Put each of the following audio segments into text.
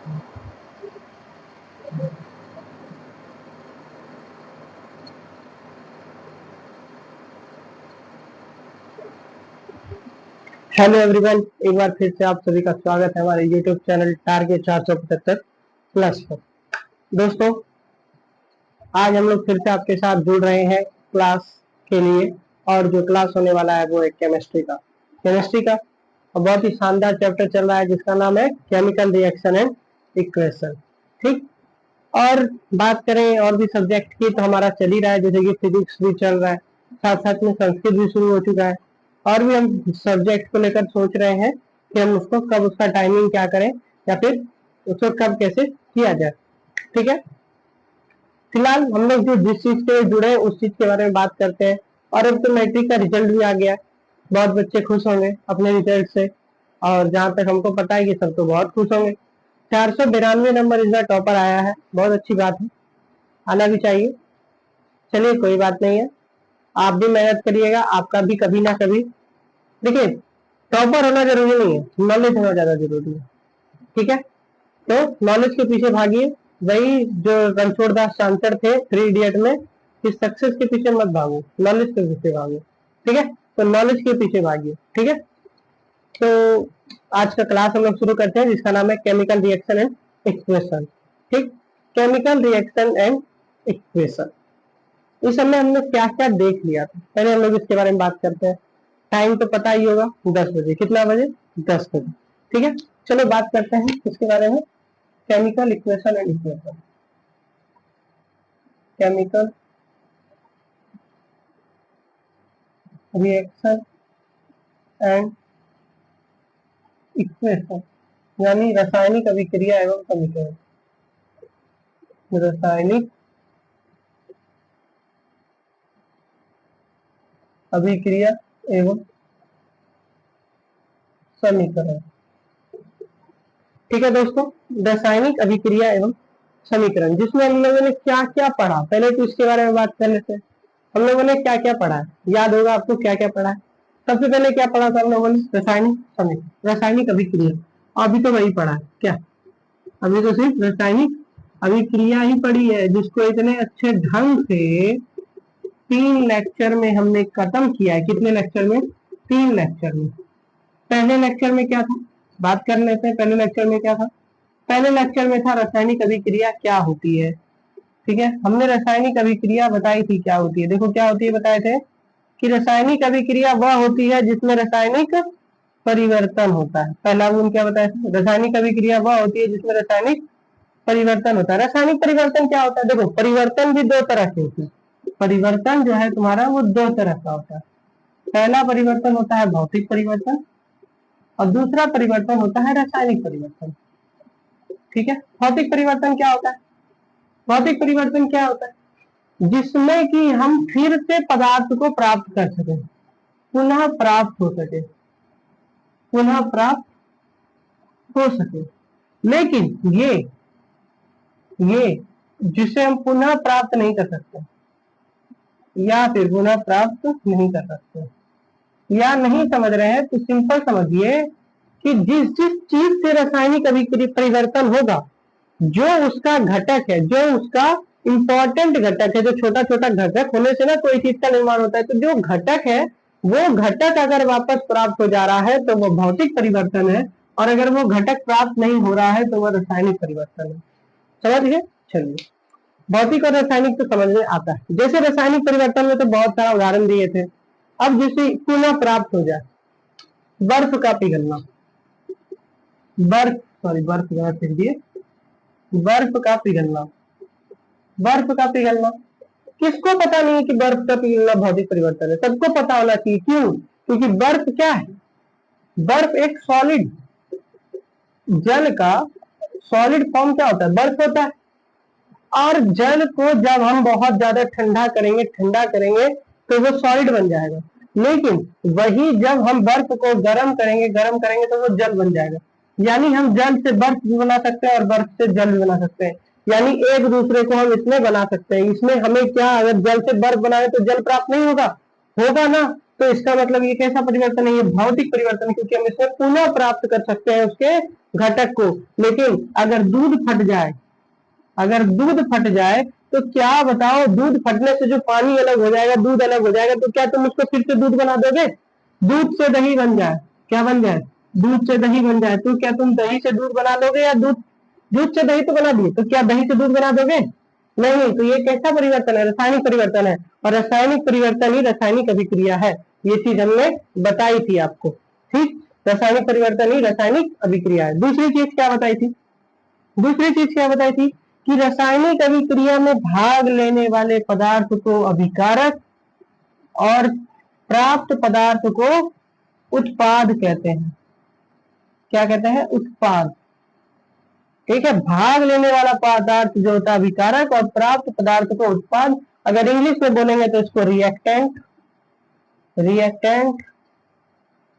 Hello everyone, एक बार फिर से आप सभी का स्वागत है हमारे यूट्यूब चैनल टारगेट 475 प्लस पर। दोस्तों, आज हम लोग फिर से आपके साथ जुड़ रहे हैं क्लास के लिए, और जो क्लास होने वाला है वो है केमिस्ट्री का और बहुत ही शानदार चैप्टर चल रहा है जिसका नाम है केमिकल रिएक्शन एंड इक्वेशन। ठीक, और बात करें और भी सब्जेक्ट की तो हमारा चल ही रहा है, जैसे कि फिजिक्स भी चल रहा है, साथ साथ में संस्कृत भी शुरू हो चुका है, और भी हम सब्जेक्ट को लेकर सोच रहे हैं कि हम उसको कब, उसका टाइमिंग क्या करें या फिर उसको कब कैसे किया जाए। ठीक है, फिलहाल हम लोग जो जिस चीज से जुड़े हैं उस चीज के बारे में बात करते हैं। और अब तो मैट्रिक का रिजल्ट भी आ गया, बहुत बच्चे खुश होंगे अपने रिजल्ट से, और जहां तक हमको पता है कि सब तो बहुत खुश होंगे। 492 नंबर इस बार टॉपर आया है, बहुत अच्छी बात है, आना भी चाहिए। चलिए, कोई बात नहीं है, आप भी मेहनत करिएगा, आपका भी कभी ना कभी। देखिए, टॉपर होना जरूरी नहीं है, नॉलेज होना ज्यादा जरूरी है। ठीक है, तो नॉलेज के पीछे भागिए, वही जो रणछोड़ दास चांचर थे 3 इडियट में, कि सक्सेस के पीछे मत भागो, नॉलेज के पीछे भागो। ठीक है, तो नॉलेज के पीछे भागिए। ठीक है, तो आज का क्लास हम लोग शुरू करते हैं जिसका नाम है केमिकल रिएक्शन एंड इक्वेशन। ठीक, केमिकल रिएक्शन एंड इक्वेशन, इस समय हमने क्या क्या देख लिया था, पहले हम लोग इसके बारे में बात करते हैं। टाइम तो पता ही होगा, 10 बजे। कितना बजे? 10 बजे। ठीक है, चलो बात करते हैं इसके बारे में, chemical equation and equation. Chemical reaction and equation यानी रासायनिक अभिक्रिया एवं समीकरण। रासायनिक अभिक्रिया एवं समीकरण। ठीक है दोस्तों, रासायनिक अभिक्रिया एवं समीकरण, जिसमें हम लोगों ने क्या क्या पढ़ा, पहले तो इसके बारे में बात कर लेते हैं। हम लोगों ने क्या क्या पढ़ा है, याद होगा आपको क्या क्या पढ़ा है। सबसे पहले क्या पढ़ा था हम लोगों ने? रासायनिक समीकरण, रासायनिक अभिक्रिया। अभी तो वही पढ़ा है क्या? अभी तो सिर्फ रासायनिक अभिक्रिया ही पढ़ी है, जिसको इतने अच्छे ढंग से 3 लेक्चर में हमने खत्म किया है। कितने लेक्चर में? 3 लेक्चर में। पहले लेक्चर में क्या था, बात कर लेते हैं। पहले लेक्चर में क्या था? पहले लेक्चर में था रासायनिक अभिक्रिया क्या होती है। ठीक है, हमने रासायनिक अभिक्रिया बताई थी क्या होती है। देखो क्या होती है, बताए थे कि रासायनिक अभिक्रिया वह होती है जिसमें रासायनिक परिवर्तन होता है। पहला गुण क्या बताया था? रासायनिक अभिक्रिया वह होती है जिसमें रासायनिक परिवर्तन होता है। रासायनिक परिवर्तन क्या होता है? देखो, परिवर्तन भी 2 तरह के होते हैं। परिवर्तन जो है तुम्हारा वो 2 तरह का होता है। पहला परिवर्तन होता है भौतिक परिवर्तन, और दूसरा परिवर्तन होता है रासायनिक परिवर्तन। ठीक है, भौतिक परिवर्तन क्या होता है? भौतिक परिवर्तन क्या होता है? जिसमें कि हम फिर से पदार्थ को प्राप्त कर सके, पुनः प्राप्त हो सके, पुनः प्राप्त हो सके। लेकिन ये जिसे हम पुनः प्राप्त नहीं कर सकते, या फिर पुनः प्राप्त नहीं कर सकते, या नहीं समझ रहे हैं तो सिंपल समझिए कि जिस जिस चीज से रासायनिक अभिक्रिया परिवर्तन होगा, जो उसका घटक है, जो उसका इंपॉर्टेंट घटक है, जो छोटा छोटा घटक होने से ना कोई चीज का निर्माण होता है, तो जो घटक है वो घटक अगर वापस प्राप्त हो जा रहा है तो वो भौतिक परिवर्तन है, और अगर वो घटक प्राप्त नहीं हो रहा है तो वो रासायनिक परिवर्तन है। समझ गए? चलिए, भौतिक और रासायनिक तो समझ में आता है। जैसे रासायनिक परिवर्तन में तो बहुत सारा उदाहरण दिए थे। अब जैसे पुनः प्राप्त हो जाए, बर्फ का पिघलना, बर्फ गलत लिख दिए, बर्फ का पिघलना, बर्फ का पिघलना। किसको पता नहीं है कि बर्फ का पिघलना भौतिक परिवर्तन है? सबको पता होना चाहिए। क्यों? क्योंकि बर्फ क्या है? बर्फ एक सॉलिड, जल का सॉलिड फॉर्म क्या होता है? बर्फ होता है। और जल को जब हम बहुत ज्यादा ठंडा करेंगे तो वो सॉलिड बन जाएगा। लेकिन वही जब हम बर्फ को गर्म करेंगे तो वो जल बन जाएगा। यानी हम जल से बर्फ भी बना सकते हैं और बर्फ से जल भी बना सकते हैं। यानी एक दूसरे को हम इसमें बना सकते हैं। इसमें हमें क्या, अगर जल से बर्फ बनाए तो जल प्राप्त नहीं होगा? होगा ना। तो इसका मतलब ये कैसा परिवर्तन है, ये भौतिक परिवर्तन है, क्योंकि हम इसमें पुनः प्राप्त कर सकते हैं उसके घटक को। लेकिन अगर दूध फट जाए, अगर दूध फट जाए तो क्या बताओ, दूध फटने से जो पानी अलग हो जाएगा, दूध अलग हो जाएगा, तो क्या तुम उसको फिर से दूध बना दोगे? दूध से दही बन जाए, क्या बन जाए? दूध से दही बन जाए, तो क्या तुम दही से दूध बना लोगे? या दूध दूध से दही तो बना दिए, तो क्या दही से दूध बना दोगे? नहीं। तो ये कैसा परिवर्तन है? रासायनिक परिवर्तन है, और रासायनिक परिवर्तन ही रासायनिक अभिक्रिया है। ये चीज हमने बताई थी आपको, ठीक। रासायनिक परिवर्तन ही रासायनिक अभिक्रिया है। दूसरी चीज क्या बताई थी? दूसरी चीज क्या बताई थी कि रासायनिक अभिक्रिया में भाग लेने वाले पदार्थ को अभिकारक और प्राप्त पदार्थ को उत्पाद कहते हैं। क्या कहते हैं? उत्पाद, ठीक है। भाग लेने वाला पदार्थ जो होता है अभिकारक, और प्राप्त पदार्थ को उत्पाद। अगर इंग्लिश में बोलेंगे तो इसको रिएक्टेंट, रिएक्टेंट,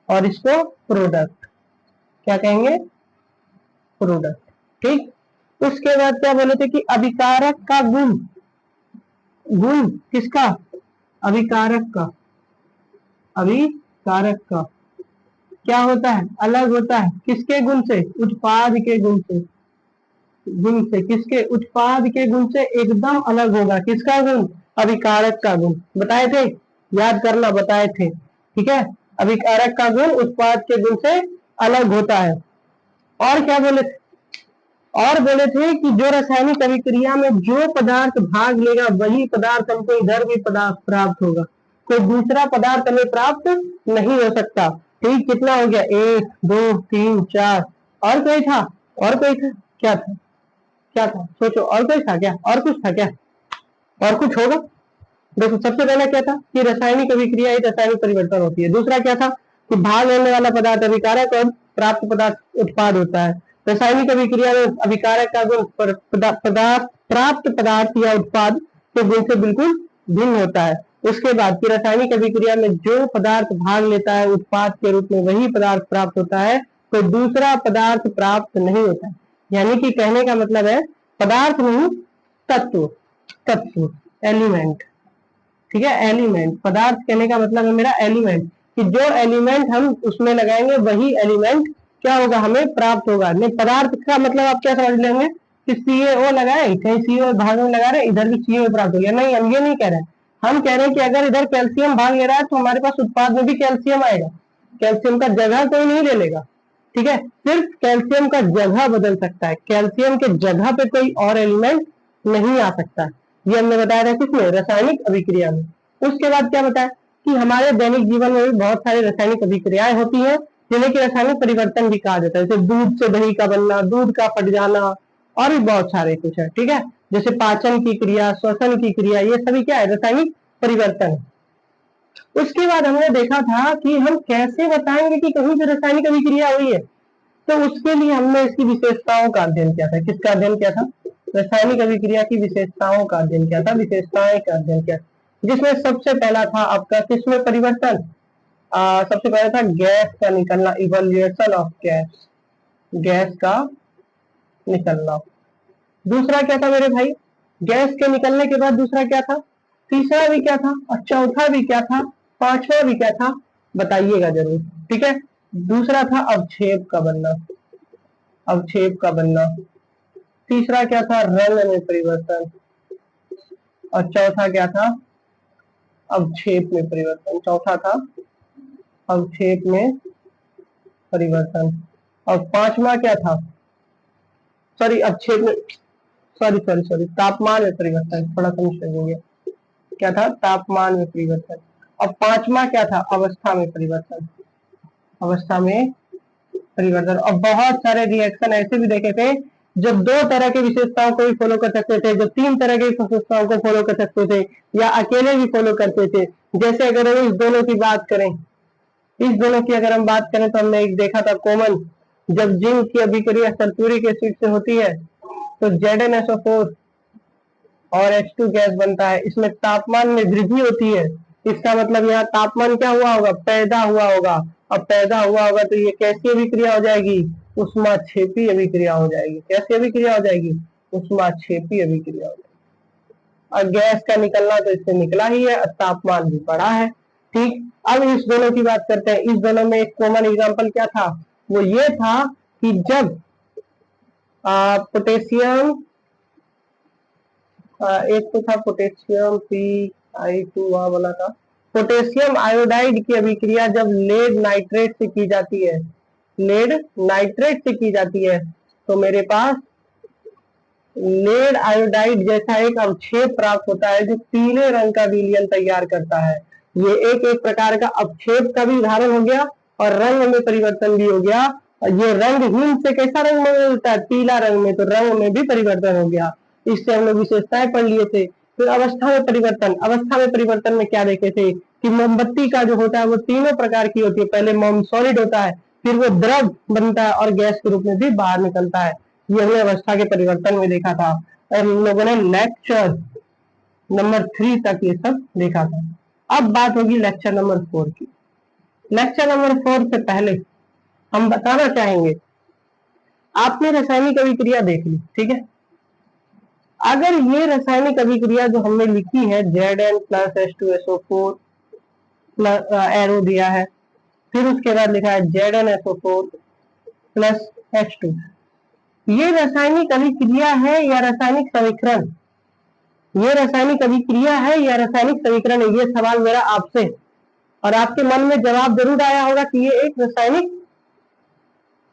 और इसको प्रोडक्ट, क्या कहेंगे? प्रोडक्ट, ठीक। उसके बाद क्या बोले थे कि अभिकारक का गुण, गुण किसका? अभिकारक का, अभिकारक का क्या होता है? अलग होता है। किसके गुण से? उत्पाद के गुण से, गुण से। किसके? उत्पाद के गुण से एकदम अलग होगा। किसका गुण? अभिकारक का गुण। बताए थे, याद करना, बताए थे, ठीक है। अभिकारक का गुण उत्पाद के गुण से अलग होता है। और क्या बोले थे? और बोले थे कि जो रासायनिक अभिक्रिया में जो पदार्थ भाग लेगा वही पदार्थ हमको इधर भी पदार्थ प्राप्त होगा, कोई दूसरा पदार्थ हमें प्राप्त नहीं हो सकता, ठीक। कितना हो गया? 1 2 3 4। और कोई था? और कोई था? क्या था? क्या था? सोचो, और कोई था क्या? और कुछ था क्या? और कुछ होगा? देखो, सबसे पहला क्या था कि रासायनिक अभिक्रिया ही रासायनिक परिवर्तन होती है। दूसरा क्या था कि भाग लेने वाला पदार्थ अभिकारक और प्राप्त पदार्थ उत्पाद होता है। रासायनिक अभिक्रिया में अभिकारक का गुण पदार्थ, प्राप्त पदार्थ या उत्पाद के गुण से बिल्कुल भिन्न होता है। उसके बाद की रासायनिक अभिक्रिया में जो पदार्थ भाग लेता है उत्पाद के रूप में वही पदार्थ प्राप्त होता है, कोई दूसरा पदार्थ प्राप्त नहीं होता है। यानी कि कहने का मतलब है पदार्थ नहीं, तत्व, तत्व, एलिमेंट, ठीक है। एलिमेंट, पदार्थ कहने का मतलब है मेरा एलिमेंट, कि जो एलिमेंट हम उसमें लगाएंगे वही एलिमेंट क्या होगा? हमें प्राप्त होगा। नहीं, पदार्थ का मतलब आप क्या समझ लेंगे कि CaO लगाए, कहीं CO भाग में लगा रहे, इधर भी CO प्राप्त हो गया। नहीं, हम ये नहीं कह रहे हैं। हम कह रहे हैं कि अगर इधर कैल्शियम भाग ले रहा है तो हमारे पास उत्पाद में भी कैल्शियम आएगा। कैल्शियम का जगह कोई नहीं ले लेगा, ठीक है। सिर्फ कैल्शियम का जगह बदल सकता है, कैल्शियम के जगह पे कोई और एलिमेंट नहीं आ सकता। ये हमने बताया था किसमें? रासायनिक अभिक्रिया में। उसके बाद क्या बताया कि हमारे दैनिक जीवन में भी बहुत सारी रासायनिक अभिक्रियाएं होती हैं जिन्हें कि रासायनिक परिवर्तन भी कहा जाता है। जैसे दूध से दही का बनना, दूध का फट जाना, और भी बहुत सारे कुछ है, ठीक है। जैसे पाचन की क्रिया, श्वसन की क्रिया, ये सभी क्या है? रासायनिक परिवर्तन। उसके बाद हमने देखा था कि हम कैसे बताएंगे कि कहीं से रासायनिक अभिक्रिया हुई है। तो उसके लिए हमने इसकी विशेषताओं का अध्ययन किया था। किसका अध्ययन किया था? रासायनिक अभिक्रिया की विशेषताओं का अध्ययन किया था, विशेषताएं का अध्ययन किया, जिसमें सबसे पहला था आपका किसमें परिवर्तन? सबसे पहला था गैस का निकलना, इवोल्यूशन ऑफ गैस, गैस का निकलना। दूसरा क्या था मेरे भाई? गैस के निकलने के बाद दूसरा क्या था? तीसरा भी क्या था? और चौथा भी क्या था? पांचवा भी क्या था? बताइएगा जरूर, ठीक है। दूसरा था अवक्षेप का बनना, अवक्षेप का बनना। तीसरा क्या था? रंग में परिवर्तन। और चौथा क्या था? अवक्षेप में परिवर्तन। चौथा था अवक्षेप में परिवर्तन। और पांचवा क्या था? सॉरी, अवक्षेप में, सॉरी सॉरी सॉरी, तापमान में परिवर्तन। थोड़ा कंफ्यूज हो गया। क्या था? तापमान में परिवर्तन। और पांचवा क्या था? अवस्था में परिवर्तन, अवस्था में परिवर्तन। और बहुत सारे रिएक्शन ऐसे भी देखे थे जो 2 तरह की विशेषताओं को भी फॉलो कर सकते थे, जो 3 तरह की विशेषताओं को फॉलो कर सकते थे, या अकेले भी फॉलो करते थे। जैसे अगर हम इस दोनों की बात करें, इस दोनों की अगर हम बात करें तो हमने एक देखा था कॉमन, जब जिंक की अभिक्रिया सल्फ्यूरिक एसिड से होती है तो ZnSO4 और H2 गैस बनता है। इसमें तापमान में वृद्धि होती है। इसका मतलब यहाँ तापमान क्या हुआ होगा? पैदा हुआ होगा। अब पैदा हुआ होगा तो ये कैसी अभिक्रिया हो जाएगी? उष्माक्षेपी अभिक्रिया हो जाएगी। कैसी अभिक्रिया हो जाएगी? उष्माक्षेपी अभिक्रिया हो जाएगी। और गैस का निकलना तो इससे निकला ही है, तापमान भी बढ़ा है, ठीक, अब इस दोनों की बात करते हैं। इस दोनों में एक कॉमन एग्जांपल क्या था, वो ये था कि जब पोटेशियम, एक तो था पोटेशियम P2 वहां बना था, पोटेशियम आयोडाइड की अभिक्रिया जब लेड नाइट्रेट से की जाती है, लेड नाइट्रेट से की जाती है, तो मेरे पास लेड आयोडाइड जैसा एक अवक्षेप प्राप्त होता है जो पीले रंग का विलयन तैयार करता है। ये एक एक प्रकार का अवक्षेप का भी उदाहरण हो गया और रंग में परिवर्तन भी हो गया। और ये रंगहीन से कैसा रंग में होता है, पीला रंग में, तो रंग में भी परिवर्तन हो गया। इससे हम लोग विशेषताएं पढ़ लिए थे। फिर अवस्था में परिवर्तन, अवस्था में परिवर्तन में क्या देखे थे कि मोमबत्ती का जो होता है वो तीनों प्रकार की होती है। पहले मोम सॉलिड होता है, फिर वो द्रव बनता है और गैस के रूप में भी बाहर निकलता है। ये हमने अवस्था के परिवर्तन में देखा था और हम लोगों ने लेक्चर नंबर 3 तक ये सब देखा था। अब बात होगी लेक्चर नंबर 4 की। लेक्चर नंबर 4 से पहले हम बताना चाहेंगे, आपने रासायनिक अभिक्रिया देख ली, ठीक है। अगर ये रासायनिक अभिक्रिया जो हमने लिखी है Zn plus H2SO4 plus arrow दिया है, फिर उसके बाद लिखा है ZnSO4 प्लस H2, ये रासायनिक अभिक्रिया है या रासायनिक समीकरण, ये रासायनिक अभिक्रिया है या रासायनिक समीकरण है, ये सवाल मेरा आपसे। और आपके मन में जवाब जरूर आया होगा कि ये एक रासायनिक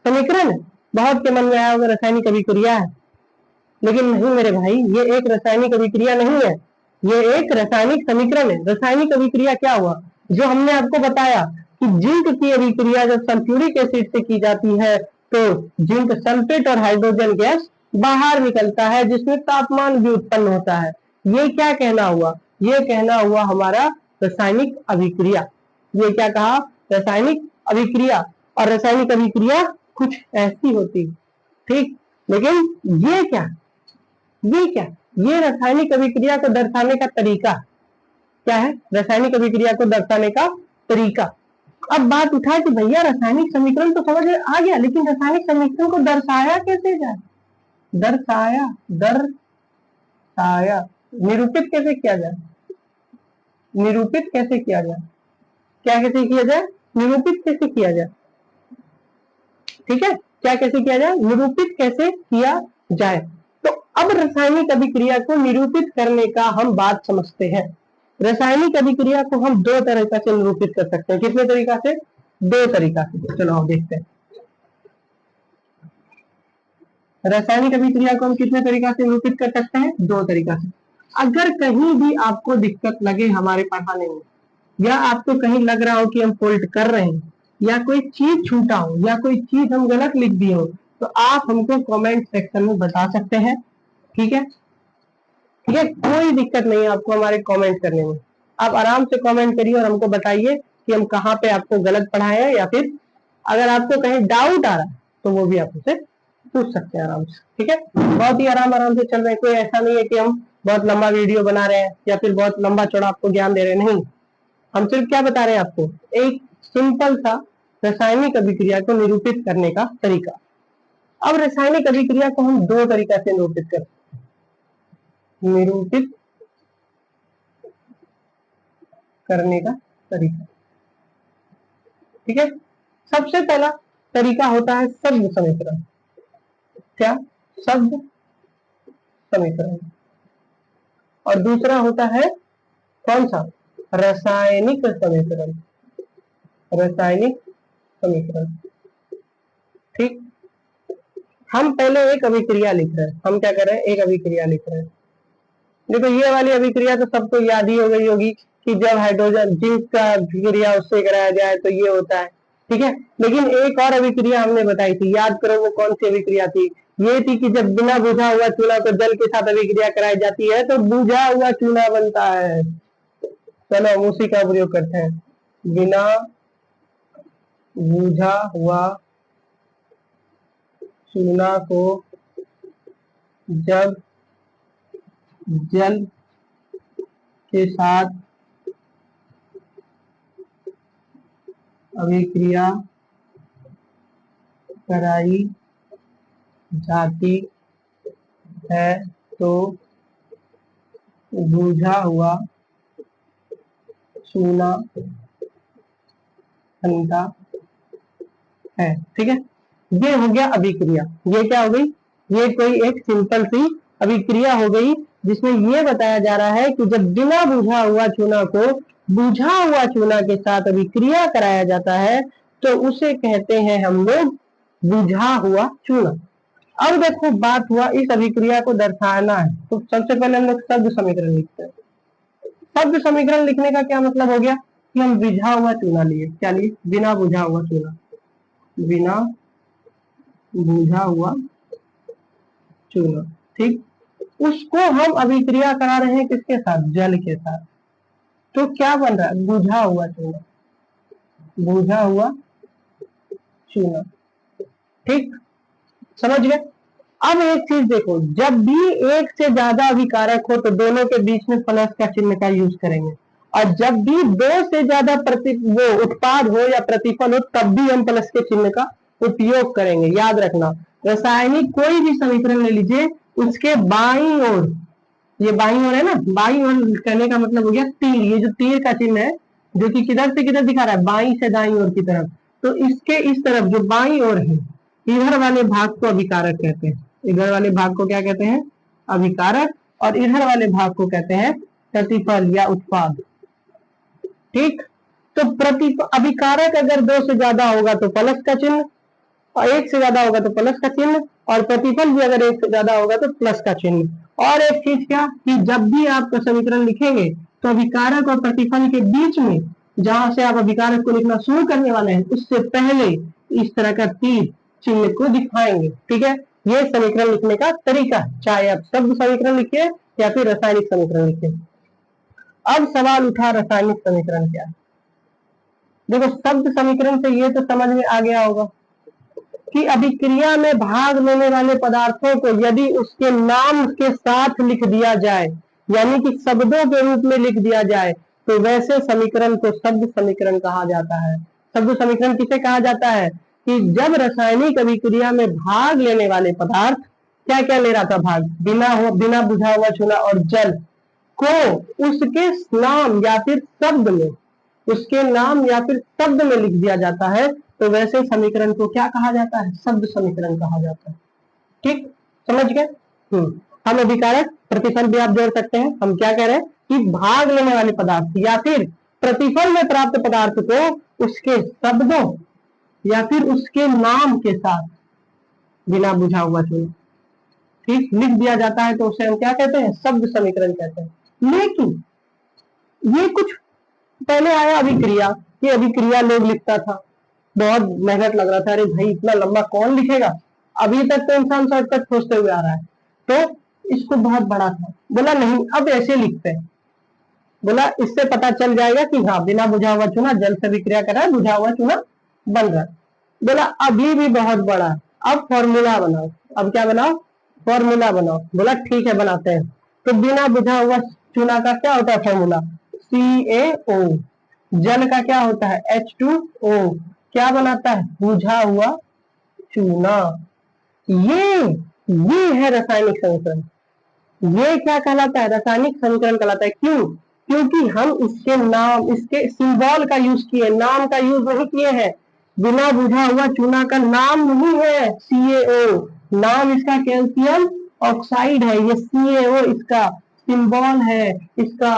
समीकरण है, बहुत के मन में आया होगा रासायनिक अभिक्रिया है, लेकिन नहीं मेरे भाई, ये एक रासायनिक अभिक्रिया नहीं है, ये एक रासायनिक समीकरण है। रासायनिक अभिक्रिया क्या हुआ, जो हमने आपको बताया कि जिंक की अभिक्रिया जब सल्फ्यूरिक एसिड से की जाती है तो जिंक सल्फेट और हाइड्रोजन गैस बाहर निकलता है जिसमें तापमान भी उत्पन्न होता है। ये क्या कहना हुआ, ये कहना हुआ हमारा रासायनिक अभिक्रिया। ये क्या कहा, रासायनिक अभिक्रिया। और रासायनिक अभिक्रिया कुछ ऐसी होती, ठीक। लेकिन ये क्या, ये क्या, ये रासायनिक अभिक्रिया को दर्शाने का तरीका क्या है, रासायनिक अभिक्रिया को दर्शाने का तरीका। अब बात उठा कि भैया रासायनिक समीकरण तो समझ आ गया, लेकिन रासायनिक समीकरण को दर्शाया कैसे जाए, दर्शाया, दर्शाया, निरूपित कैसे किया जाए, निरूपित कैसे किया जाए, क्या कैसे किया जाए, निरूपित कैसे किया जाए, ठीक है, क्या कैसे किया जाए, निरूपित कैसे किया जाए। तो अब रासायनिक अभिक्रिया को निरूपित करने का हम बात समझते हैं। रासायनिक अभिक्रिया को हम दो तरीका से निरूपित कर सकते हैं। कितने तरीका से, दो तरीका से। चलो हम देखते हैं रासायनिक अभिक्रिया को हम कितने तरीका से निरूपित कर सकते हैं, दो तरीका से। अगर कहीं भी आपको दिक्कत लगे हमारे पढ़ाने में, या आपको कहीं लग रहा हो कि हम फोल्ट कर रहे हैं, या कोई चीज छूटा हो, या कोई चीज हम गलत लिख दिए हो, तो आप हमको कमेंट सेक्शन में बता सकते हैं, ठीक है, ठीक है, कोई दिक्कत नहीं है आपको हमारे कमेंट करने में। आप आराम से कमेंट करिए और हमको बताइए कि हम कहाँ पे आपको गलत पढ़ाए हैं, या फिर अगर आपको कहीं डाउट आ रहा है तो वो भी आप उसे पूछ सकते हैं आराम से, ठीक है। बहुत ही आराम से चल रहे हैं, कोई ऐसा नहीं है कि हम बहुत लंबा वीडियो बना रहे हैं या फिर बहुत लंबा चौड़ा आपको ज्ञान दे रहे हैं, नहीं। हम सिर्फ क्या बता रहे हैं आपको, एक सिंपल सा रासायनिक अभिक्रिया को निरूपित करने का तरीका। अब रासायनिक अभिक्रिया को हम दो तरीका से निरूपित कर, निरूपित करने का तरीका, ठीक है। सबसे पहला तरीका होता है शब्द समीकरण। क्या, शब्द समीकरण। और दूसरा होता है कौन सा, रासायनिक समीकरण, रासायनिक समीकरण, ठीक। हम पहले एक अभिक्रिया लिख रहे हैं, हम क्या कर रहे हैं, एक अभिक्रिया लिख रहे हैं। देखो ये वाली अभिक्रिया तो सबको याद ही हो गई होगी कि जब हाइड्रोजन जिंक का अभिक्रिया उससे कराया जाए तो ये होता है, ठीक है। लेकिन एक और अभिक्रिया हमने बताई थी, याद करो वो कौन सी अभिक्रिया थी, ये थी कि जब बिना बुझा हुआ चूना को जल के साथ अभिक्रिया कराई जाती है तो बुझा हुआ चूना बनता है। चलो हम उसी का प्रयोग करते हैं, बिना बुझा हुआ चूना को जब जल के साथ अभिक्रिया कराई जाती है तो बुझा हुआ चूना ठंडा है। ठीक है, ये हो गया अभिक्रिया। ये क्या हो गई, ये कोई एक सिंपल सी अभिक्रिया हो गई जिसमें ये बताया जा रहा है कि जब बिना बुझा हुआ चूना को बुझा हुआ चूना के साथ अभिक्रिया कराया जाता है तो उसे कहते हैं हम लोग बुझा हुआ चूना। अब देखो बात हुआ इस अभिक्रिया को दर्शाना है तो सबसे पहले हम लोग शब्द समीकरण लिखते हैं। शब्द समीकरण लिखने का क्या मतलब हो गया कि हम बुझा हुआ चूना लिए, क्या लिए, बिना बुझा हुआ चूना, बिना बुझा हुआ चूना। ठीक, उसको हम अभिक्रिया करा रहे हैं किसके साथ, जल के साथ। तो क्या बन रहा है, बुझा हुआ चूना, बुझा हुआ चूना। ठीक, समझ गए। अब एक चीज देखो, जब भी एक से ज्यादा अभिकारक हो तो दोनों के बीच में प्लस का चिन्ह का यूज करेंगे, और जब भी दो से ज्यादा वो उत्पाद हो या प्रतिफल हो तब भी हम प्लस के चिन्ह का उपयोग करेंगे। याद रखना, रासायनिक कोई भी समीकरण ले लीजिए, उसके बाईं ओर, ये बाईं ओर है ना, बाईं ओर कहने का मतलब हो गया तीर, ये जो तीर का चिन्ह है जो कि किधर से किधर दिखा रहा है, बाईं से दाईं ओर की तरफ, तो इसके इस तरफ जो बाईं ओर है इधर वाले भाग को अभिकारक कहते हैं। इधर वाले भाग को क्या कहते हैं, अभिकारक, और इधर वाले भाग को कहते हैं प्रतिफल या उत्पाद। ठीक, तो अभिकारक अगर दो से ज्यादा होगा तो प्लस का चिन्ह, और एक से ज्यादा होगा तो प्लस का चिन्ह, और प्रतिफल भी अगर एक से ज्यादा होगा तो प्लस का चिन्ह। और एक चीज क्या कि जब भी आप समीकरण लिखेंगे तो अभिकारक और प्रतिफल के बीच में जहां से आप अभिकारक को लिखना शुरू करने वाले हैं उससे पहले इस तरह का तीर चिन्ह को दिखाएंगे। ठीक है, ये समीकरण लिखने का तरीका, चाहे आप शब्द समीकरण लिखिए या फिर रासायनिक समीकरण लिखिए। अब सवाल उठा रासायनिक समीकरण क्या है। देखो शब्द समीकरण से ये तो समझ में आ गया होगा कि अभिक्रिया में भाग लेने वाले पदार्थों को यदि उसके नाम के साथ लिख दिया जाए, यानी कि शब्दों के रूप में लिख दिया जाए, तो वैसे समीकरण को शब्द समीकरण कहा जाता है। शब्द समीकरण किसे कहा जाता है कि जब रासायनिक अभिक्रिया में भाग लेने वाले पदार्थ, क्या क्या ले रहा था भाग, बिना बुझा हुआ चूना और जल को उसके नाम या फिर शब्द में, उसके नाम या फिर शब्द में लिख दिया जाता है, तो वैसे समीकरण को क्या कहा जाता है, शब्द समीकरण कहा जाता है। ठीक, समझ गए। हम अभिकारक प्रतिफल भी आप जोड़ सकते हैं। हम क्या कह रहे हैं कि भाग लेने वाले पदार्थ या फिर प्रतिफल में प्राप्त पदार्थ को उसके शब्दों या फिर उसके नाम के साथ बिना बुझा हुआ चूना, ठीक, लिख दिया जाता है तो उसे हम क्या कहते हैं, शब्द समीकरण कहते हैं। लेकिन ये कुछ पहले आया अभिक्रिया, ये अभिक्रिया लोग लिखता था, बहुत मेहनत लग रहा था, अरे भाई इतना लंबा कौन लिखेगा, अभी तक तो इंसान शॉर्टकट खोजते हुए आ रहा है, तो इसको बहुत बड़ा था। बोला नहीं अब ऐसे लिखते हैं, बोला इससे पता चल जाएगा कि हाँ बिना बुझा हुआ चूना जल से विक्रिया कर रहा है, बुझा हुआ चूना बन रहा है। बोला अभी भी बहुत बड़ा, अब फॉर्मूला बनाओ। अब क्या बनाओ, फॉर्मूला बनाओ। बोला ठीक है बनाते हैं। तो बिना बुझा हुआ चूना का क्या होता है फॉर्मूला, CaO। जल का क्या होता है, H2O। क्या बनाता है, बुझा हुआ चूना। ये है रासायनिक समीकरण। ये क्या कहलाता है, रासायनिक समीकरण कहलाता है। क्यों, क्योंकि हम इसके नाम, इसके सिंबल का यूज किए, नाम का यूज नहीं किए हैं। बिना बुझा हुआ चूना का नाम नहीं है CaO, नाम इसका कैल्शियम ऑक्साइड है। ये CaO इसका सिंबल है, इसका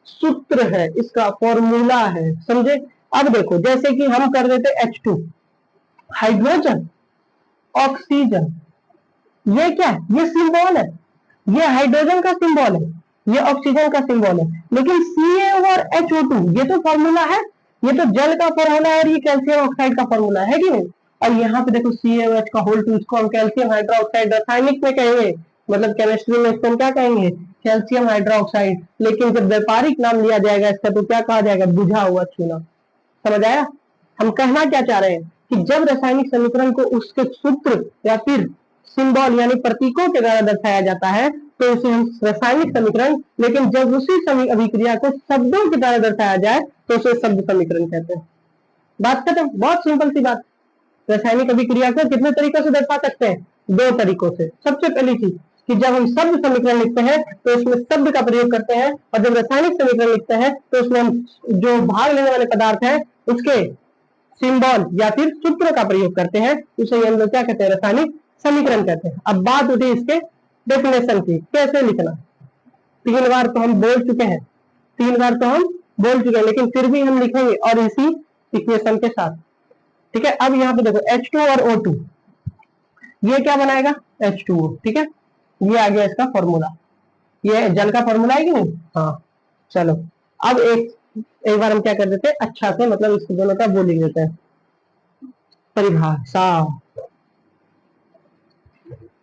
सूत्र है, इसका फॉर्मूला है, समझे। अब देखो जैसे कि हम कर देते H2, हाइड्रोजन ऑक्सीजन, ये क्या है, ये सिंबल है, ये हाइड्रोजन का सिंबल है, ये ऑक्सीजन का सिंबल है। लेकिन CaO और HO2 ये तो फॉर्मूला है, ये तो जल का फॉर्मूला है और ये कैल्शियम ऑक्साइड का फॉर्मूला है कि नहीं। और यहाँ पे देखो CaOH का होल 2, इसको हम कैल्शियम हाइड्रोक्साइड रासायनिक में कहेंगे, मतलब केमिस्ट्री में इसको हम क्या कहेंगे, कैल्शियम हाइड्रोक्साइड। लेकिन जब व्यापारिक नाम लिया जाएगा इसका तो क्या कहा जाएगा, बुझा हुआ चूना। समझ आया। हम कहना क्या चाह रहे हैं कि जब रासायनिक समीकरण को उसके सूत्र या फिर सिंबल यानी प्रतीकों के द्वारा दर्शाया जाता है तो उसे हम रासायनिक समीकरण, लेकिन जब उसी अभिक्रिया को शब्दों के द्वारा दर्शाया जाए तो उसे शब्द समीकरण कहते हैं। बात खत्म, बहुत सिंपल सी बात। रासायनिक अभिक्रिया को कितने तरीकों से दर्शा सकते हैं, 2 तरीकों से। सबसे पहली चीज कि जब हम शब्द समीकरण लिखते हैं तो उसमें शब्द का प्रयोग करते हैं, और जब रासायनिक समीकरण लिखते हैं तो उसमें हम जो भाग लेने वाले पदार्थ है उसके सिंबल या फिर सूत्र का प्रयोग करते हैं, उसे हम लोग क्या कहते हैं, रासायनिक समीकरण कहते हैं। अब बात उठी इसके डेफिनेशन की, कैसे लिखना। 3 बार तो हम बोल चुके हैं, 3 बार तो हम बोल चुके हैं, लेकिन फिर भी हम लिखेंगे और इसी इक्वेशन के साथ। ठीक है, अब यहाँ पे देखो H2 और O2, ये क्या बनाएगा, H2O। ठीक है, ये आ गया इसका फॉर्मूला, ये जल का फॉर्मूला है कि नहीं। हाँ चलो, अब एक बार हम क्या कर देते हैं, अच्छा से मतलब इसके दोनों का वो लिख देते हैं परिभाषा।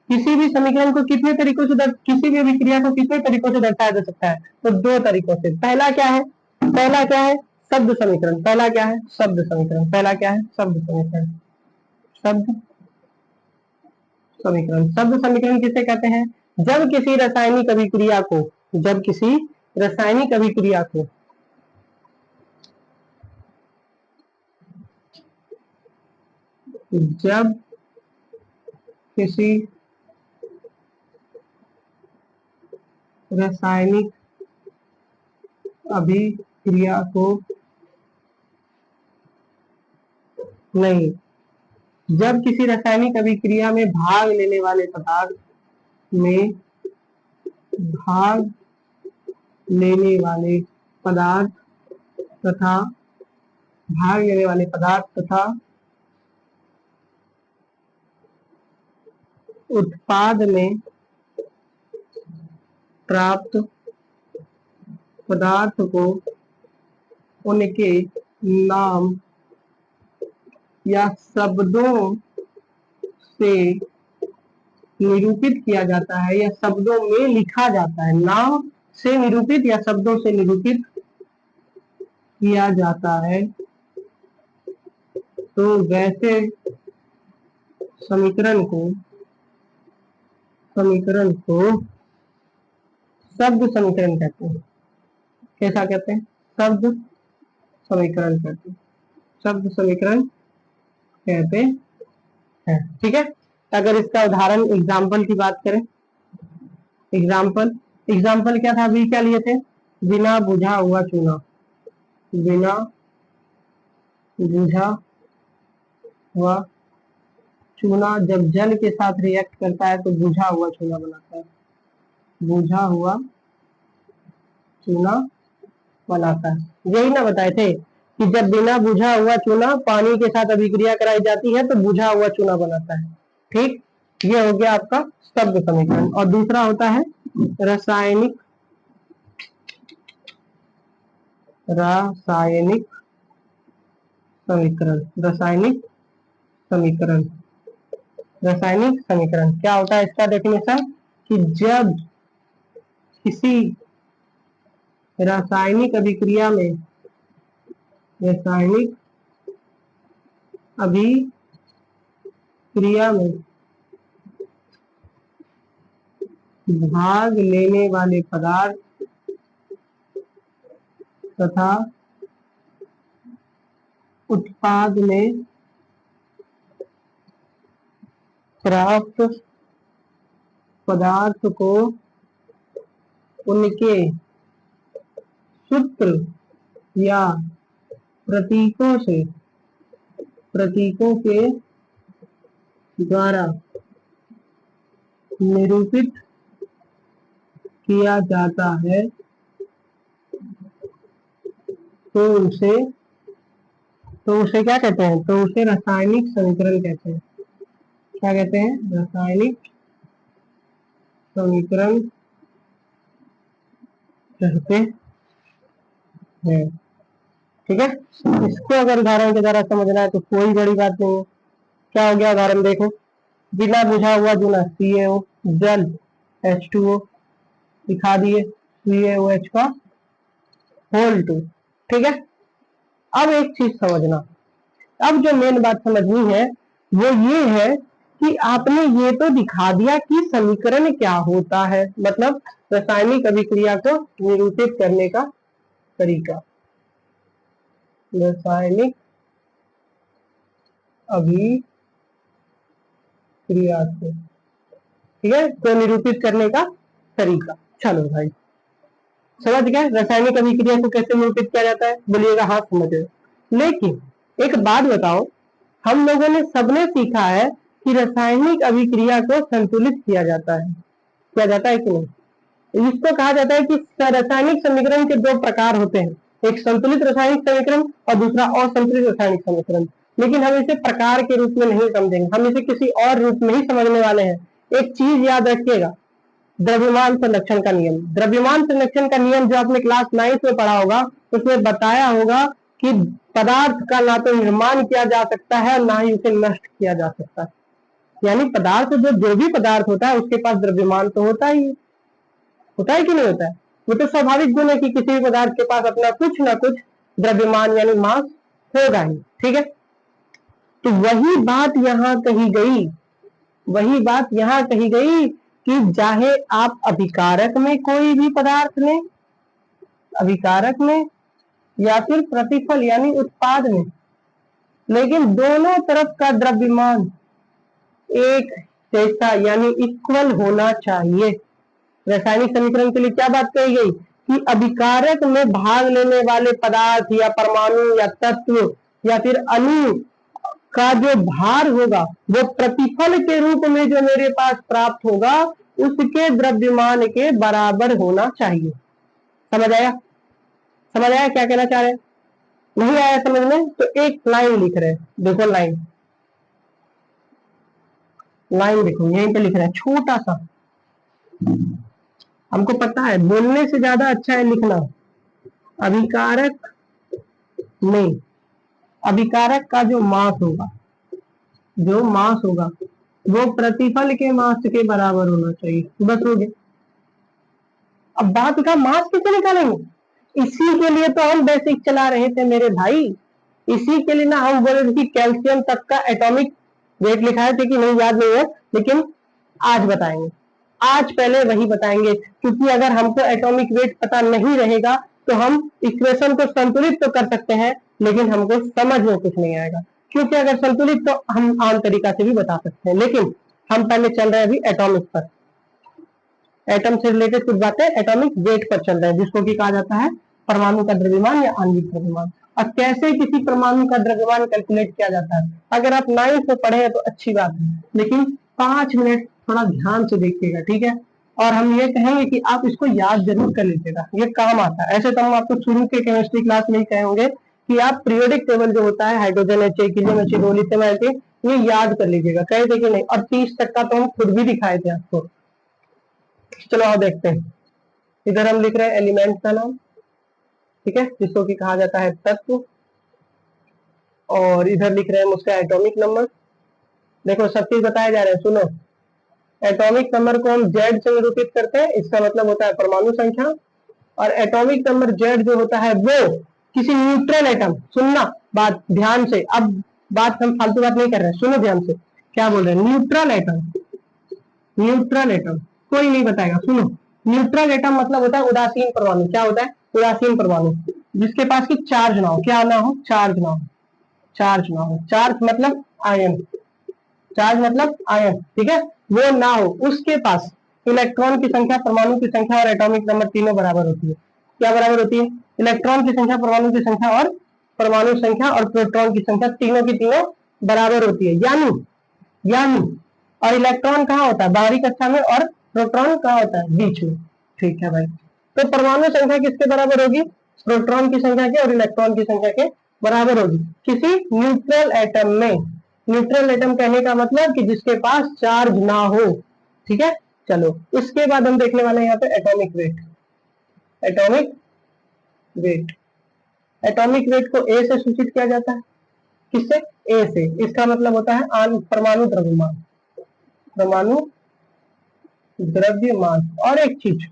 किसी भी समीकरण को कितने तरीकों से किसी भी अभिक्रिया को कितने तरीकों से दर्शाया जा सकता है, तो 2 तरीकों से। पहला क्या है, पहला क्या है, शब्द समीकरण। पहला क्या है, शब्द समीकरण। पहला क्या है, शब्द समीकरण। शब्द समीकरण, शब्द समीकरण किसे कहते हैं, जब किसी रासायनिक अभिक्रिया को, जब किसी रासायनिक अभिक्रिया को जब किसी रासायनिक अभिक्रिया को नहीं, जब किसी रासायनिक अभिक्रिया में भाग लेने वाले पदार्थ में भाग लेने वाले पदार्थ तथा भाग लेने वाले पदार्थ तथा उत्पाद में प्राप्त पदार्थ को उनके नाम या शब्दों से निरूपित किया जाता है, या शब्दों में लिखा जाता है। नाम से निरूपित या शब्दों से निरूपित किया जाता है, तो वैसे समीकरण को शब्द समीकरण कहते हैं। कैसा कहते हैं, शब्द समीकरण कहते हैं, शब्द समीकरण कहते हैं। ठीक है, अगर इसका उदाहरण एग्जाम्पल की बात करें, एग्जाम्पल क्या था, अभी क्या लिए थे, बिना बुझा हुआ चूना। बिना बुझा हुआ चूना जब जल के साथ रिएक्ट करता है तो बुझा हुआ चूना बनाता है, बुझा हुआ चूना बनाता है। यही ना बताए थे कि जब बिना बुझा हुआ चूना पानी के साथ अभिक्रिया कराई जाती है तो बुझा हुआ चूना बनाता है। ठीक, ये हो गया आपका शब्द समीकरण। और दूसरा होता है रासायनिक समीकरण। रासायनिक समीकरण क्या होता है, इसका डेफिनेशन कि जब किसी रासायनिक अभिक्रिया में भाग लेने वाले पदार्थ तथा उत्पाद में प्राप्त पदार्थ को उनके सूत्र या प्रतीकों के द्वारा निरूपित किया जाता है, तो उसे क्या कहते हैं, तो उसे रासायनिक समीकरण कहते हैं। क्या कहते हैं, रासायनिक समीकरण कहते हैं। ठीक है, इसको अगर उदाहरण के द्वारा समझना है तो कोई बड़ी बात नहीं है। क्या हो गया उदाहरण देखो, बिना बुझा हुआ चूना CaO, जल H2O, दिखा दिए CaOH का होल 2। ठीक है, अब एक चीज समझना, अब जो मेन बात समझनी है वो ये है कि आपने ये तो दिखा दिया कि समीकरण क्या होता है, मतलब रासायनिक अभिक्रिया को निरूपित करने का तरीका, रासायनिक अभिक्रिया को, ठीक है, तो निरूपित करने का तरीका। चलो भाई समझ गए रासायनिक अभिक्रिया को कैसे निरूपित किया जाता है, बोलिएगा हाँ समझ गए। लेकिन एक बात बताओ, हम लोगों ने सबने सीखा है कि रासायनिक अभिक्रिया को संतुलित किया जाता है, किया जाता है कि नहीं? इसको कहा जाता है कि रासायनिक समीकरण के दो प्रकार होते हैं, एक संतुलित रासायनिक समीकरण और दूसरा असंतुलित रासायनिक समीकरण। लेकिन हम इसे प्रकार के रूप में नहीं समझेंगे, हम इसे किसी और रूप में ही समझने वाले हैं। एक चीज याद रखिएगा, द्रव्यमान संरक्षण का नियम। द्रव्यमान संरक्षण का नियम जो आपने क्लास 9 में पढ़ा होगा, उसमें बताया होगा कि पदार्थ का ना तो निर्माण किया जा सकता है और ना ही उसे नष्ट किया जा सकता है। यानी पदार्थ जो भी पदार्थ होता है उसके पास द्रव्यमान तो होता ही है, होता है कि नहीं होता है? वो तो स्वाभाविक गुण है कि किसी भी पदार्थ के पास अपना कुछ ना कुछ द्रव्यमान यानी मास होगा ही। ठीक है, तो वही बात यहाँ कही गई, वही बात यहाँ कही गई कि चाहे आप अभिकारक में कोई भी पदार्थ लें, अभिकारक में या फिर प्रतिफल यानी उत्पाद में, लेकिन दोनों तरफ का द्रव्यमान एक जैसा यानी इक्वल होना चाहिए। रासायनिक समीकरण के लिए क्या बात कही गई कि अभिकारक में भाग लेने वाले पदार्थ या परमाणु या तत्व या फिर अणु का जो भार होगा वो प्रतिफल के रूप में जो मेरे पास प्राप्त होगा उसके द्रव्यमान के बराबर होना चाहिए। समझ आया? समझ आया क्या कहना चाह रहे हैं? नहीं आया समझ में तो एक लाइन लिख रहे हैं, देखो लाइन, लाइन देखो यहीं पे लिख रहा है छोटा सा। हमको पता है बोलने से ज्यादा अच्छा है लिखना। अभिकारक में, अभिकारक का जो मास होगा, जो मास होगा वो प्रतिफल के मास के बराबर होना चाहिए, बस हो गया। अब बात का मास कैसे निकालेंगे? इसी के लिए तो हम बेसिक चला रहे थे मेरे भाई, इसी के लिए ना हम बोले थे कि कैल्शियम तक का एटॉमिक वेट लिखाए थे कि नहीं याद नहीं है, लेकिन आज बताएंगे, आज पहले वही बताएंगे, क्योंकि अगर हमको एटॉमिक वेट पता नहीं रहेगा तो हम इक्वेशन को संतुलित तो कर सकते हैं लेकिन हमको समझ में कुछ नहीं आएगा। क्योंकि अगर संतुलित तो हम आम तरीका से भी बता सकते हैं, लेकिन हम पहले चल रहे हैं अभी एटॉमिक पर, एटम से रिलेटेड कुछ बातें एटॉमिक वेट पर चल रहे हैं, जिसको कि कहा जाता है परमाणु का द्रव्यमान या आणविक द्रव्यमान। अब कैसे किसी परमाणु का द्रव्यमान कैलकुलेट किया जाता है, अगर आप 9 से पढ़े हैं तो अच्छी बात है, लेकिन 5 मिनट थोड़ा ध्यान से देखिएगा, ठीक है? और हम ये कहेंगे कि आप इसको याद जरूर कर लीजिएगा, ये काम आता है। ऐसे तो हम आपको शुरू के केमिस्ट्री क्लास में ही कहेंगे कि आप पीरियोडिक टेबल जो होता है hydrogen H, helium H, lithium H, ये याद कर लीजिएगा, कहे थे कि नहीं? और 30 तक का तो हम खुद भी दिखाए थे आपको। चलो आओ देखते हैं, इधर हम लिख रहे हैं एलिमेंट का नाम, ठीक है, जिसको कि कहा जाता है तत्व, और इधर लिख रहे हैं उसका एटॉमिक नंबर। देखो सब चीज बताया जा रहा है, सुनो। एटॉमिक नंबर को हम जेड से निरूपित करते हैं, इसका मतलब होता है परमाणु संख्या, और एटॉमिक नंबर जेड जो होता है वो किसी न्यूट्रल एटम, सुनना बात ध्यान से, अब बात हम फालतू बात नहीं कर रहे हैं, सुनो ध्यान से क्या बोल रहे हैं। न्यूट्रल एटम, न्यूट्रल एटम कोई नहीं बताएगा, सुनो। न्यूट्रल एटम मतलब होता है उदासीन परमाणु। क्या होता है? उदासीन परमाणु, जिसके पास की चार्ज ना हो, क्या ना हो? चार्ज ना हो, चार्ज ना हो। चार्ज मतलब आयन, चार्ज मतलब आयन, ठीक है, वो ना हो, उसके पास इलेक्ट्रॉन की संख्या, परमाणु की संख्या और एटॉमिक नंबर तीनों बराबर होती है। क्या बराबर होती है? इलेक्ट्रॉन की संख्या, परमाणु की संख्या और परमाणु संख्या और प्रोटॉन की संख्या तीनों की तीनों बराबर होती है। यानी और इलेक्ट्रॉन कहाँ होता है? बाहरी कक्षा में, और प्रोटॉन कहाँ होता है? बीच में। ठीक है भाई, तो परमाणु संख्या किसके बराबर होगी? प्रोटॉन की संख्या के और इलेक्ट्रॉन की संख्या के बराबर होगी किसी न्यूट्रल एटम में। न्यूट्रल एटम कहने का मतलब कि जिसके पास चार्ज ना हो, ठीक है। चलो इसके बाद हम देखने वाले हैं यहाँ पे atomic weight. Atomic weight, atomic weight को ए से सूचित किया जाता है, किससे? ए से। इसका मतलब होता है परमाणु द्रव्यमान, परमाणु द्रव्यमान। और एक चीज,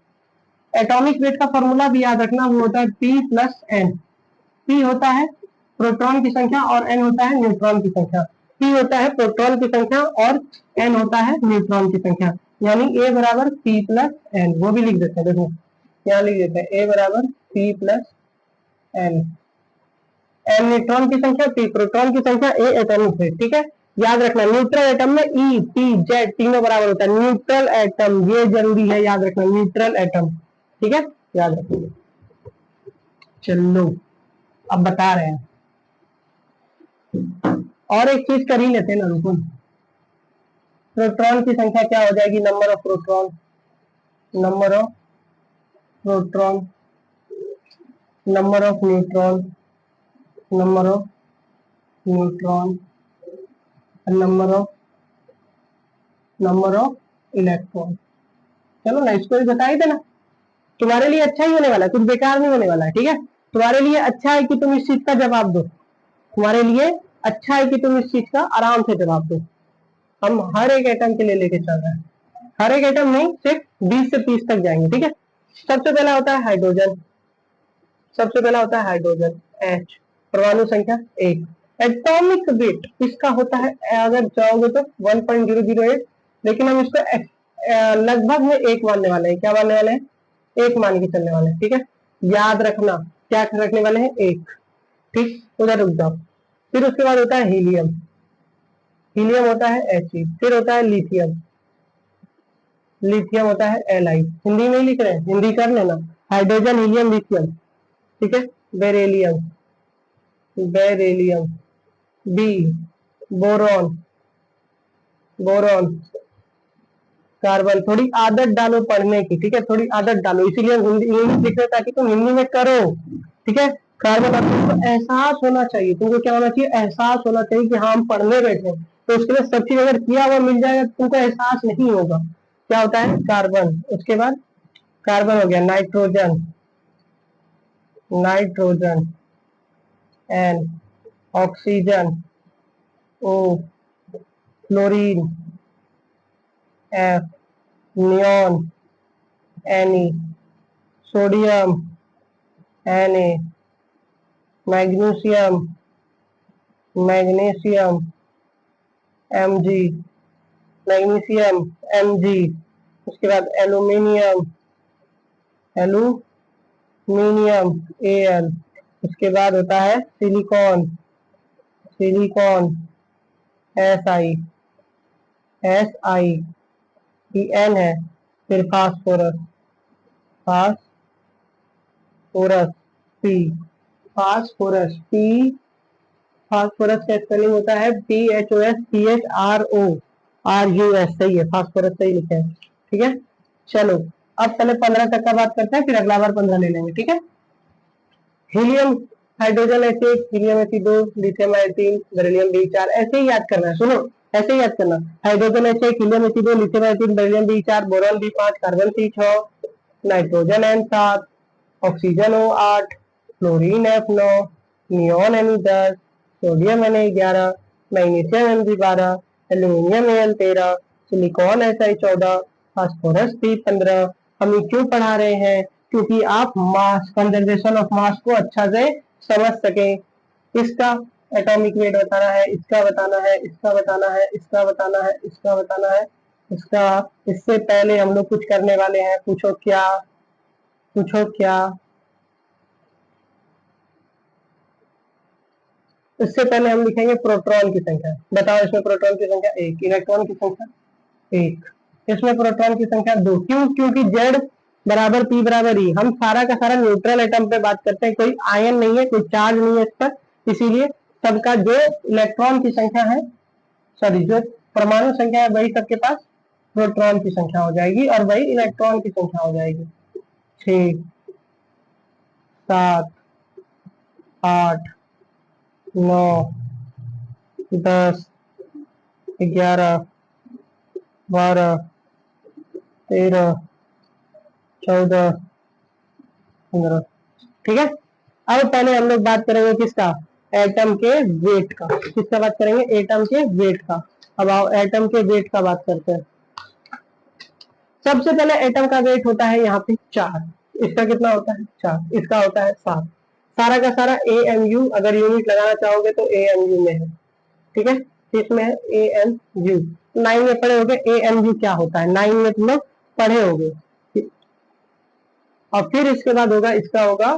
एटॉमिक वेट का फॉर्मूला भी याद रखना, वो होता है P प्लस एन। P होता है प्रोटॉन की संख्या और N होता है न्यूट्रॉन की संख्या। P होता है प्रोटॉन की संख्या और N होता है न्यूट्रॉन की संख्या, यानी A बराबर P प्लस एन। वो भी लिख देते हैं, देखो यहाँ लिख देते हैं A बराबर P plus N. N neutron की संख्या, P प्रोटॉन की संख्या, A एटॉमिक वेट, ठीक है। याद रखना न्यूट्रल एटम में E, P, Z तीनों बराबर होता है। न्यूट्रल एटम, ये जरूरी है याद रखना, न्यूट्रल एटम, ठीक है, याद रखिए। चलो अब बता रहे हैं, और एक चीज कर ही लेते हैं ना, रुको। प्रोटॉन की संख्या क्या हो जाएगी, number of proton, number of proton, number of neutron, number of neutron, number of electron. चलो ना, इसको भी बता ही देना, तुम्हारे लिए अच्छा ही होने वाला है, कुछ बेकार नहीं होने वाला है, ठीक है। तुम्हारे लिए अच्छा है कि तुम इस चीज का जवाब दो, तुम्हारे लिए अच्छा है कि तुम इस चीज का आराम से जवाब दो। हम हर एक एटम के लिए लेके चल रहे हैं, हर एक एटम नहीं, सिर्फ 20 से 30 तक जाएंगे, ठीक है। सबसे पहला होता है हाइड्रोजन, सबसे पहला होता है हाइड्रोजन H, परमाणु संख्या 1। एटॉमिक वेट इसका होता है, अगर जाओगे तो 1.008, लेकिन हम इसको लगभग में 1 मानने वाले हैं। क्या मानने वाले हैं, 1 मान के चलने वाले हैं, ठीक है। याद रखना क्या रखने वाले हैं, 1, ठीक। उधर रुक जाओ। फिर उसके बाद होता है हीलियम, हीलियम होता है He। फिर होता है लिथियम, लिथियम होता है Li। हिंदी में लिख रहे हैं, हिंदी कर लेना, हाइड्रोजन, हीलियम, लिथियम, ठीक है। Beryllium, beryllium, B, boron, boron, carbon. थोड़ी आदत डालो पढ़ने की, ठीक है, थोड़ी आदत डालो, इसीलिए हम हिंदी इंग्लिश लिख रहे हैं ताकि तुम हिंदी में करो, ठीक है। कार्बन, अब तुमको एहसास होना चाहिए, तुमको क्या होना चाहिए, एहसास होना चाहिए कि हाँ हम पढ़ने बैठे, तो उसके लिए सब चीज अगर किया हुआ मिल जाएगा तो तुमको एहसास नहीं होगा। क्या होता है, कार्बन। उसके बाद कार्बन हो गया, nitrogen, nitrogen, N, oxygen, O, fluorine, F, neon, Ne, sodium, Na, magnesium, magnesium, Mg, magnesium, Mg। उसके बाद एल्यूमिनियम, एल्यूमिनियम, Al। उसके बाद होता है silicon, silicon, Si, Si, N है। फिर phosphorus, phosphorus, P, phosphorus, P, phosphorus का स्पेलिंग होता है PHOSPHRORUS, सही है, फास्फोरस सही लिखा है, ठीक है। चलो अब पहले 15 तक का बात करते हैं, फिर अगला बार 15 ले लेंगे, ठीक है। Helium, hydrogen H1, helium He2, lithium He3, beryllium B4, ऐसे ही याद करना है, सुनो, ऐसे ही याद करना। Hydrogen H1, helium He2, lithium He3, beryllium B4, boron B5, carbon C6, nitrogen N7, oxygen O8, fluorine F9, neon Ne10, sodium Na11, magnesium Mg12, aluminium Al13, silicon Si14, phosphorus P15। हम ये क्यों पढ़ा रहे हैं, क्योंकि आप मास, कंजर्वेशन ऑफ मास को अच्छा से समझ सके। इसका एटॉमिक वेट बताना है, इसका बताना है, इसका बताना है, इसका बताना है, इसका बताना है, इसका। इससे पहले हम लोग कुछ करने वाले हैं, पूछो क्या, पूछो क्या। इससे पहले हम लिखेंगे प्रोटॉन की संख्या। बताओ, इसमें प्रोटॉन की संख्या 1, इलेक्ट्रॉन की संख्या 1, इसमें प्रोटॉन की संख्या 2। क्यों, क्योंकि Z बराबर P बराबर E। हम सारा का सारा न्यूट्रल एटम पे बात करते हैं, कोई आयन नहीं है, कोई चार्ज नहीं है इस पर, इसीलिए सबका जो इलेक्ट्रॉन की संख्या है, सॉरी जो परमाणु संख्या है, वही सबके पास प्रोटॉन की संख्या हो जाएगी और वही इलेक्ट्रॉन की संख्या हो जाएगी। 6, 7, 8, 9, 10, 11, 12, 13, 14, 15, ठीक है। अब पहले हम लोग बात करेंगे किसका, एटम के वेट का। किसका बात करेंगे, एटम के वेट का। अब आओ एटम के वेट का बात करते हैं। सबसे पहले एटम का वेट होता है यहाँ पे 4, इसका कितना होता है 4, इसका होता है 7। सारा का सारा AMU, अगर यूनिट लगाना चाहोगे तो AMU में है, ठीक है, इसमें है AMU। 9 में पढ़े होगे AMU क्या होता है, 9 में तुम लोग पढ़े होगे। और फिर इसके बाद होगा, इसका होगा,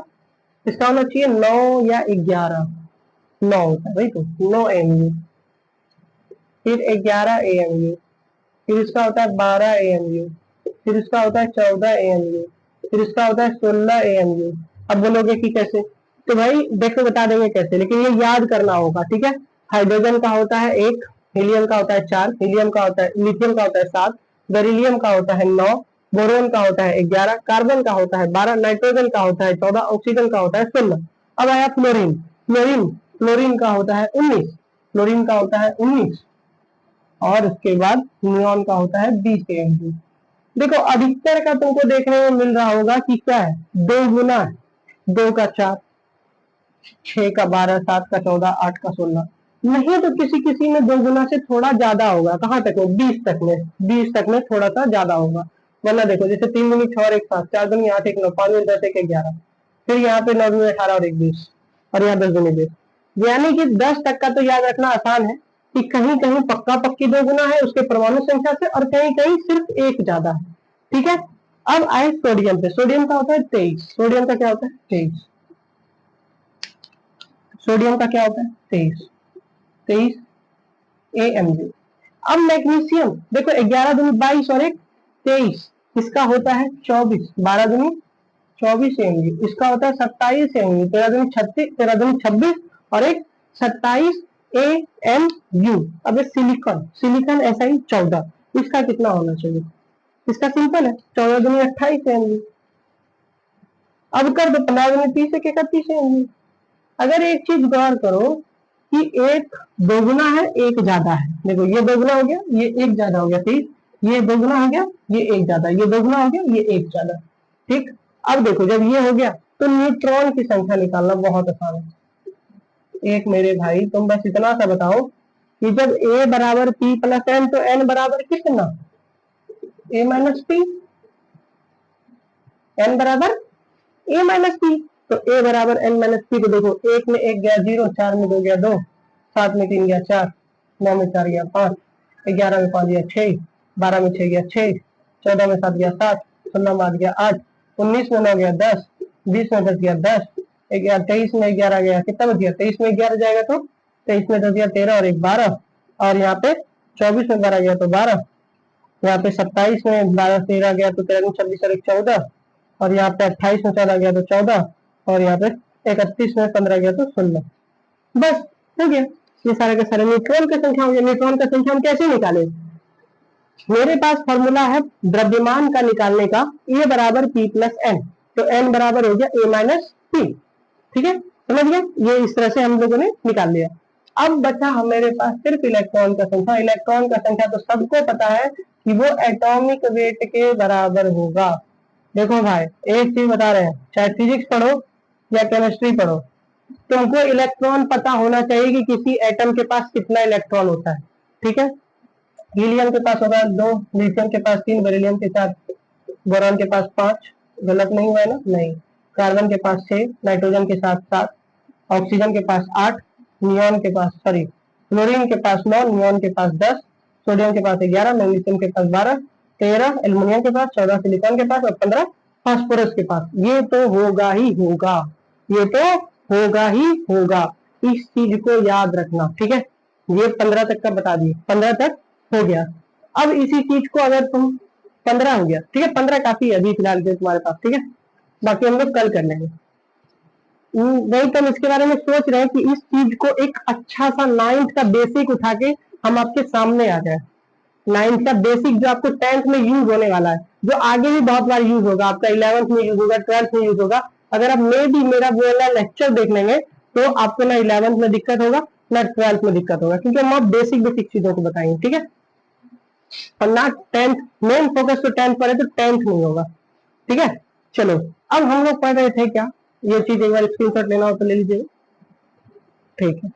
इसका होना चाहिए 9 या 11, 9 होता है भाई, तो 9 AMU। फिर 11 AMU, फिर इसका होता है 12 AMU, फिर इसका होता है 14 AMU, फिर इसका होता है 16 AMU। अब बोलोगे कि कैसे, तो भाई देखो बता देंगे कैसे, लेकिन ये याद करना होगा, ठीक है। हाइड्रोजन का होता है 1, हीलियम का होता है 4, हीलियम का होता है, लिथियम का होता है 7, बेरिलियम का होता है 9, बोरोन का होता है 11, कार्बन का होता है 12, नाइट्रोजन का होता है 14, ऑक्सीजन का होता है 16। अब आया फ्लोरीन। फ्लोरीन का होता है 19, फ्लोरीन का होता है 19, और उसके बाद नियॉन का होता है 20 AMG। देखो अधिकतर का तुमको देखने में मिल रहा होगा कि क्या है, 2 गुना, 2 का 4, 6 का 12, 7 का 14, 8 का 16। नहीं तो किसी किसी में 2 गुना से थोड़ा ज्यादा होगा। कहाँ तक में? 20 तक में, 20 तक में थोड़ा सा ज्यादा होगा। वरना देखो जैसे 3 दूनी 6 और 1 7, 4 दूनी 8, 1 9, 5 दूनी 10, 1 11, फिर यहाँ पे 9 दूनी 18 और 1 20, और यहाँ 10 दूनी 20। यानी कि 10 तक का तो याद रखना आसान है कि कहीं कहीं पक्का पक्की 2 गुना है उसके परमाणु संख्या से, और कहीं कहीं सिर्फ 1 ज्यादा है। ठीक है। अब आए सोडियम पे। सोडियम का होता है 23। सोडियम का क्या होता है? 23। सोडियम का क्या होता है? 23 AMG। अब मैग्नीशियम देखो 11 दूनी 22 और 1 23, इसका होता है 24, 12 दूनी 24 AMG, इसका होता है 27 AMG, 13 दूनी 36, 13 दूनी 26 और 1 27 AMU। अब सिलिकॉन, सिलिकॉन SI 14, इसका कितना होना चाहिए? इसका सिंपल है, 14 दूनी 28 AMG। अब कर दो 15 दूनी 30, 1 31 AMG। अगर एक चीज गौर करो कि एक दोगुना है, एक ज्यादा है। देखो ये दोगुना हो गया, ये एक ज्यादा हो गया, ठीक। ये दोगुना हो गया, ये एक ज्यादा, ये दोगुना हो गया, ये एक ज्यादा, ठीक। अब देखो जब ये हो गया तो न्यूट्रॉन की संख्या निकालना बहुत आसान है। एक मेरे भाई तुम बस इतना सा बताओ कि जब A बराबर P प्लस N तो N बराबर कितना? A minus P। N बराबर A माइनस P, तो A बराबर N माइनस P। तो देखो 1 में 1 गया 0, 4 में 2 गया 2, 7 में 3 गया 4, 9 में 4 गया 5, 11 में 5 गया 6, 12 में 6 गया 6, 14 में 7 गया 7, 16 में 8 गया 8, 19 में 9 गया 10, 20 में 10 गया 10, 23 में 11 गया, कितना बच गया? 23 में 11 जाएगा तो 23 में 10 गया 13 और 1 12, और यहाँ पे 24 में 12 गया तो 12, यहाँ पे 27 में 12 13 गया तो 13 26 और 1 14, और यहाँ पे 28 में 14 गया तो 14, और यहाँ पे 31 में 15 गया तो 16। बस हो गया, ये सारे के सारे न्यूट्रॉन की संख्या हो गया। न्यूट्रॉन का संख्या हम कैसे निकाले? मेरे पास फॉर्मूला है द्रव्यमान का निकालने का, ए बराबर पी प्लस एन, तो एन बराबर हो गया ए माइनस पी। ठीक है, समझ गया? ये इस तरह से हम लोगों ने निकाल लिया। अब बचा हम मेरे पास सिर्फ इलेक्ट्रॉन का संख्या। इलेक्ट्रॉन का संख्या तो सबको पता है कि वो एटॉमिक वेट के बराबर होगा। देखो भाई एक चीज बता रहे हैं, चाहे फिजिक्स पढ़ो या केमिस्ट्री पढ़ो, तुमको इलेक्ट्रॉन पता होना चाहिए कि किसी एटम के पास कितना इलेक्ट्रॉन होता है। ठीक है, हीलियम के पास होगा 2, लिथियम के पास 3, बेरिलियम के साथ, बोरॉन के पास 5, गलत नहीं हुआ है ना? नहीं। कार्बन के पास 6, नाइट्रोजन के साथ 7, ऑक्सीजन के पास 8, नियॉन के पास सॉरी क्लोरीन के पास 9, नियॉन के पास 10, सोडियम के पास 11, मैग्नीशियम के पास 12, 13 एल्युमिनियम के पास, 14 सिलिकॉन के पास और 15 फास्फोरस के पास। ये तो होगा ही होगा, ये तो होगा ही होगा। इस चीज को याद रखना, ठीक है। ये 15 तक का बता दिए, 15 तक हो गया। अब इसी चीज को अगर तुम 15 हो गया, ठीक है, 15 काफी है अभी फिलहाल के तुम्हारे पास, ठीक है, बाकी हम लोग कल कर लेंगे। वही तो हम इसके बारे में सोच रहे हैं कि इस चीज को एक अच्छा सा 9th का बेसिक उठा के हम आपके सामने आ जाए। 9th का बेसिक जो आपको 10th में यूज होने वाला है, जो आगे भी बहुत बार यूज होगा, आपका 11th में यूज होगा, 12th में यूज होगा। अगर आप मे भी मेरा वो वाला लेक्चर देख लेंगे तो आपको ना 11th में दिक्कत होगा ना 12th में दिक्कत होगा, क्योंकि हम आप बेसिक बेसिक चीजों को बताएंगे, ठीक है। और ना 10th, मेन फोकस तो 10th पर है, तो 10th नहीं होगा, ठीक है। चलो अब हम लोग पढ़ रहे थे क्या, ये चीज एक बार स्क्रीनशॉट लेना हो तो ले लीजिए, ठीक है।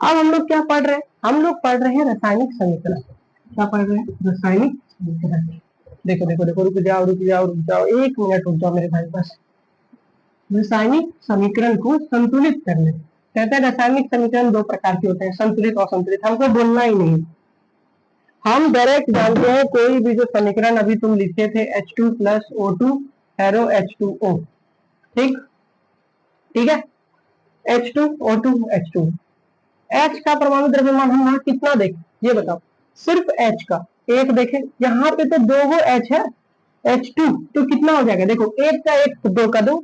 अब हम लोग क्या पढ़ रहे हैं? हम लोग पढ़ रहे हैं रासायनिक समीकरण। क्या पढ़ रहे हैं? रासायनिक समीकरण। देखो देखो देखो, रुक जाओ रुक जाओ रुक जाओ, 1 मिनट रुक जाओ मेरे भाई बस। रासायनिक समीकरण को संतुलित करने, कहते हैं रासायनिक समीकरण 2 प्रकार के होते हैं, संतुलित और असंतुलित। हमको बोलना ही नहीं, हम डायरेक्ट जानते हैं कोई भी जो समीकरण अभी तुम लिखे थे H2 plus O2 arrow H2O, ठीक, ठीक है, H2O2 H2, H का परमाणु द्रव्यमान हम यहाँ कितना देखें ये बताओ? सिर्फ H का एक देखें, यहाँ पे तो 2 H है, H2 तो कितना हो जाएगा? देखो 1 का 1 तो 2 का 2,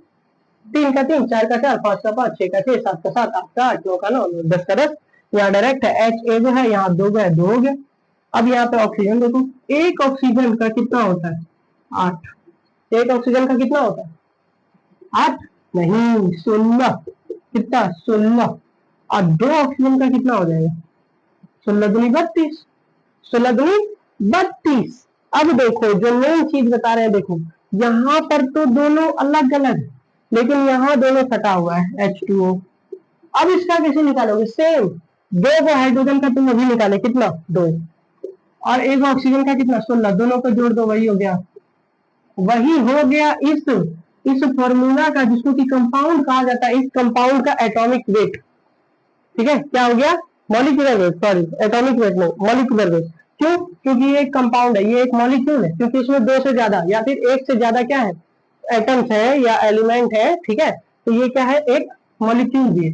3 का 3, 4 का 4, 5 का 5, 6 का 6, 7 का 7, 8 का 8, 9 का 9, 10 का 10, यहाँ डायरेक्ट है, H एक है, यहाँ दो है, दो हो गया। अब यहाँ पे ऑक्सीजन देखो, एक ऑक्सीजन का कितना होता है 8, एक ऑक्सीजन का कितना होता है 8 नहीं 16, कितना 16, और 2 ऑक्सीजन का कितना हो जाएगा 16 दूनी 32, 16 दूनी 32। अब देखो जो मेन चीज बता रहे हैं, देखो यहाँ पर तो दोनों अलग अलग, लेकिन यहाँ दोनों सटा हुआ है H2O। अब इसका कैसे निकालोगे, सेम 2 हाइड्रोजन का तुम अभी निकाले कितना 2, और एक ऑक्सीजन का कितना 16, दोनों को जोड़ दो, वही हो गया, वही हो गया इस फॉर्मूला का जिसको कि कंपाउंड कहा जाता है, इस कंपाउंड का एटॉमिक वेट। ठीक है, क्या हो गया molecular weight, sorry atomic weight नहीं, मॉलिक्यूलर वेट। क्यों, क्योंकि ये एक कंपाउंड है, ये एक मॉलिक्यूल है, क्योंकि इसमें 2 से ज्यादा या फिर 1 से ज्यादा क्या है एटम्स है या एलिमेंट है। ठीक है, तो ये क्या है एक मॉलिक्यूल भी है,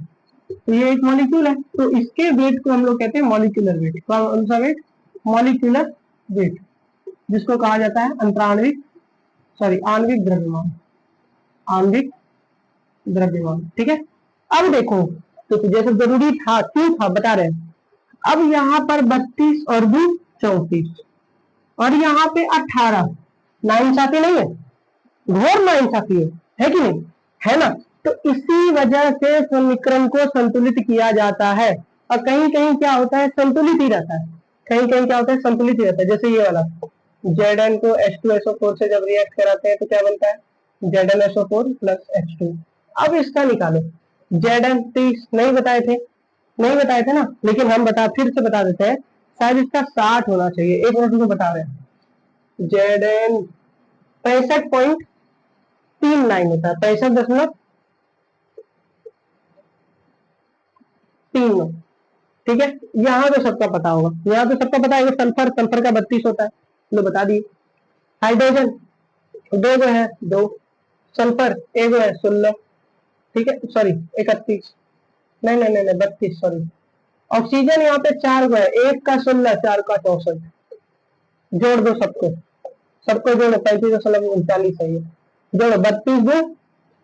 तो ये एक मॉलिक्यूल है, तो इसके वेट को हम लोग कहते हैं मॉलिक्यूलर वेट। कौन सा वेट, मॉलिक्यूलर वेट, जिसको कहा जाता है अंतराण्विक आणविक द्रव्यमान, आणविक द्रव्यमान। ठीक है, अब देखो तो जैसे जरूरी था, क्यों था बता रहे हैं। अब यहाँ पर 32 और 2 34, और यहाँ पे 18, नाइंसाफी नहीं है, घोर नाइंसाफी है कि नहीं, है ना। तो इसी वजह से समीकरण को संतुलित किया जाता है, और कहीं कहीं क्या होता है संतुलित ही रहता है, कहीं कहीं क्या होता है संतुलित ही रहता है। जैसे ये वाला Zn को H2SO4 से जब रिएक्ट कराते हैं तो क्या बनता है ZnSO4 प्लस H2। अब इसका निकालो, Zn 30 नहीं बताए थे, नहीं बताए थे ना, लेकिन हम फिर से बता देते हैं, शायद इसका 60 होना चाहिए, एक मिनट में बता रहे हैं। Zn 65.39 होता है, 65.39। ठीक है, यहाँ तो सबका पता होगा, यहाँ तो सबका पता है, सल्फर का 32 होता है, लो बता दिए। हाइड्रोजन 2 है 2, सल्फर 1 है 16, ठीक है सॉरी 31, नहीं 32 सॉरी। ऑक्सीजन यहाँ पे 4 है, 1 का 16, 4 का 64, जोड़ दो सबको जोड़ो, 35.39 है ये, जोड़ो 32 2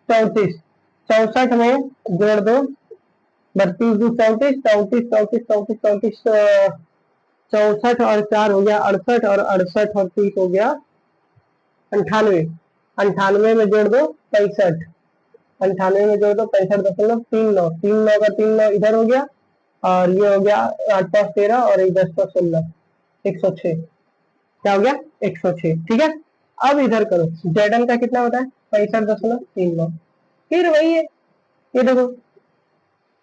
34, 64 में जोड़ दो, 32 2 34, 34 34 34 34, 64 और 4 हो गया 68, और 68 और 30 हो गया 98, 98 में जोड़ दो 65, 98 में जोड़ दो 65.39, 39 का 39 इधर हो गया, और ये हो गया 8 5 13 और 1 10 16, 106, क्या हो गया 106। ठीक है, अब इधर करो, Zn का कितना होता है 65.39, फिर वही है, ये देखो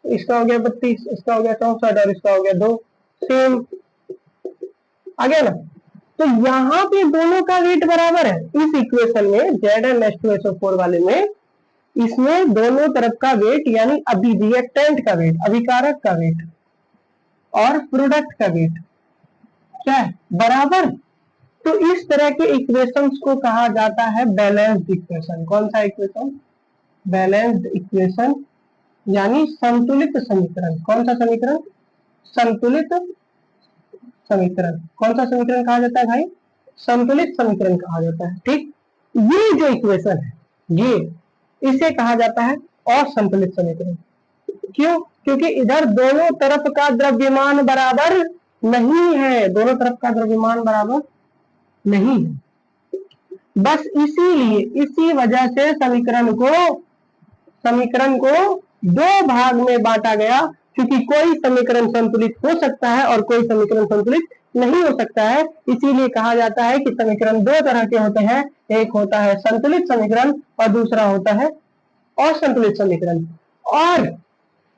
इसका हो गया 32, इसका हो गया 64, और इसका हो गया 2, सेम आ गया ना। तो यहाँ पे दोनों का वेट बराबर है, इस इक्वेशन में Zn वाले में, इसमें दोनों तरफ का वेट यानी रिएक्टेंट का वेट, अभिकारक का वेट और प्रोडक्ट का वेट क्या है बराबर। तो इस तरह के इक्वेशंस को कहा जाता है बैलेंस्ड इक्वेशन। कौन सा इक्वेशन, बैलेंस्ड इक्वेशन यानी संतुलित समीकरण। कौन सा समीकरण, संतुलित समीकरण। कौन सा समीकरण कहा जाता है भाई, संतुलित समीकरण कहा जाता है। ठीक, ये जो इक्वेशन है ये, इसे कहा जाता है असंतुलित समीकरण। क्यों, क्योंकि इधर दोनों तरफ का द्रव्यमान बराबर नहीं है, दोनों तरफ का द्रव्यमान बराबर नहीं है, बस इसीलिए इसी वजह से समीकरण को 2 भाग में बांटा गया, क्योंकि कोई समीकरण संतुलित हो सकता है और कोई समीकरण संतुलित नहीं हो सकता है। इसीलिए कहा जाता है कि समीकरण 2 तरह के होते हैं, एक होता है संतुलित समीकरण और दूसरा होता है असंतुलित समीकरण। और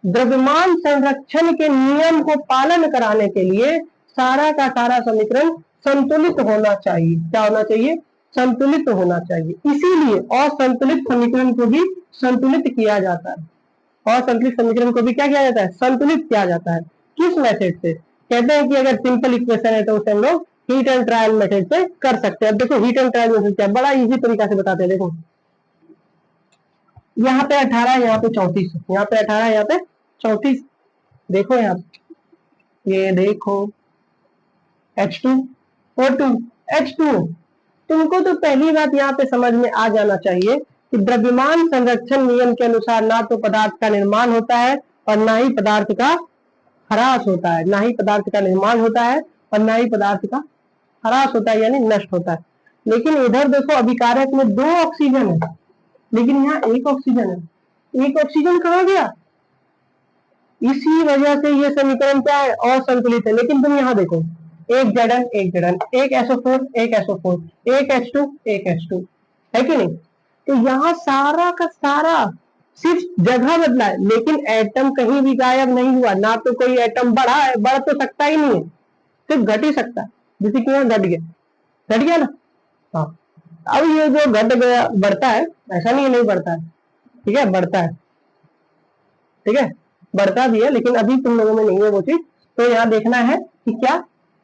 द्रव्यमान संरक्षण के नियम को पालन कराने के लिए सारा का सारा समीकरण संतुलित होना चाहिए। क्या होना चाहिए, संतुलित होना चाहिए। इसीलिए असंतुलित समीकरण को भी संतुलित किया जाता है, असंतुलित समीकरण को भी क्या किया जाता है, संतुलित किया जाता है। किस मेथड से, कहते हैं कि अगर सिंपल इक्वेशन है तो उसे हम लोग हीट एंड ट्रायल मेथड से कर सकते हैं। अब देखो हीट एंड ट्रायल मेथड क्या, बड़ा इजी तरीका से बताते हैं। देखो यहाँ पे 18, यहाँ पे 34, यहाँ पे 18, यहाँ पे 34, देखो यहाँ ये देखो H2O2 H2O। तुमको तो पहली बात यहाँ पे समझ में आ जाना चाहिए कि द्रव्यमान संरक्षण नियम के अनुसार ना तो पदार्थ का निर्माण होता है और ना ही पदार्थ का ह्रास होता है, ना ही पदार्थ का निर्माण होता है और ना ही पदार्थ का ह्रास होता है यानी नष्ट होता है। लेकिन इधर देखो अभिकारक में 2 ऑक्सीजन है, लेकिन यहाँ 1 ऑक्सीजन है। 1 ऑक्सीजन कहाँ गया? इसी वजह से ये समीकरण क्या है? असंतुलित है। लेकिन तुम यहाँ देखो, एक Zn, एक Zn, एक SO4, एक SO4, एक H2, एक H2, है कि नहीं? तो यहाँ सारा का सारा सिर्फ जगह बदला है, लेकिन एटम कहीं भी गायब नहीं हुआ। ना तो कोई एटम बढ़ा है, बढ़ तो सकता ही नहीं है, सिर्फ घट ही सकता है। जैसे कि यहाँ घट गया ना। हाँ, अब ये जो घट गया बढ़ता है, ऐसा नहीं बढ़ता है, ठीक है, बढ़ता है, ठीक है, बढ़ता भी है, लेकिन अभी तुम लोगों में नहीं है वो चीज। तो यहाँ देखना है कि क्या,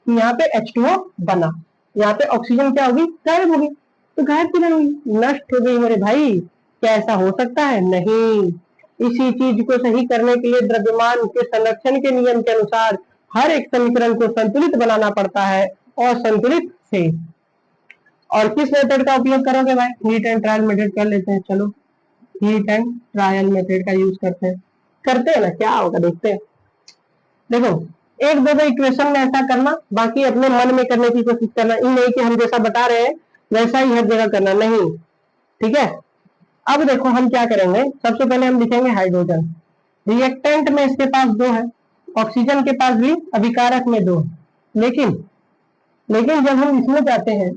कि यहाँ पे H2O बना, यहाँ पे ऑक्सीजन क्या होगी? गायब होगी। तो गायब क्यों नहीं हुई? नष्ट हो गई मेरे भाई। क्या ऐसा हो सकता है? नहीं। इसी चीज को सही करने के लिए द्रव्यमान के संरक्षण के नियम के अनुसार हर एक समीकरण को संतुलित बनाना पड़ता है, और संतुलित से। और किस मेथड का उपयोग करोगे भाई? हीट एंड ट्रायल मेथड कर लेते हैं। चलो हीट एंड ट्रायल मेथड का यूज करते हैं ना, क्या होगा देखते हैं। देखो, एक दो इक्वेशन में ऐसा करना, बाकी अपने मन में करने की कोशिश करना। ये नहीं कि हम जैसा बता रहे हैं वैसा ही हर जगह करना, नहीं, ठीक है। अब देखो हम क्या करेंगे, सबसे पहले हम लिखेंगे हाइड्रोजन। रिएक्टेंट में इसके पास 2 है, ऑक्सीजन के पास भी अभिकारक में 2। लेकिन जब हम इसमें जाते हैं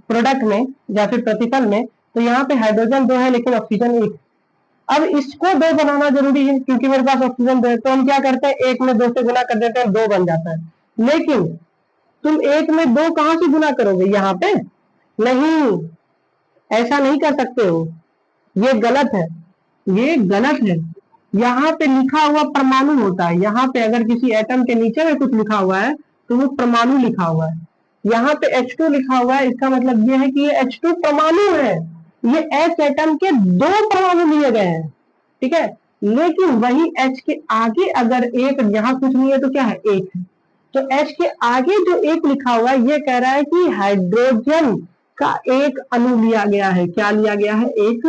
प्रोडक्ट में या फिर प्रतिफल में, तो यहाँ पे हाइड्रोजन 2 है लेकिन ऑक्सीजन 1। अब इसको 2 बनाना जरूरी है क्योंकि मेरे पास ऑक्सीजन 2 है। तो हम क्या करते हैं, 1 में 2 से गुना कर देते हैं, 2 बन जाता है। लेकिन तुम 1 में 2 कहां से गुना करोगे? यहाँ पे नहीं, ऐसा नहीं कर सकते हो, ये गलत है, ये गलत है। यहाँ पे लिखा हुआ परमाणु होता है। यहाँ पे अगर किसी एटम के नीचे में कुछ लिखा हुआ है तो वो परमाणु लिखा हुआ है। यहाँ पे H2 लिखा हुआ है, इसका मतलब ये है कि ये H2 परमाणु है। ये H एटम के 2 परमाणु लिए गए हैं, ठीक है। लेकिन वही H के आगे अगर एक, यहाँ कुछ नहीं है तो क्या है? 1 है। तो H के आगे जो 1 लिखा हुआ है, ये कह रहा है कि हाइड्रोजन का एक अणु लिया गया है। क्या लिया गया है? एक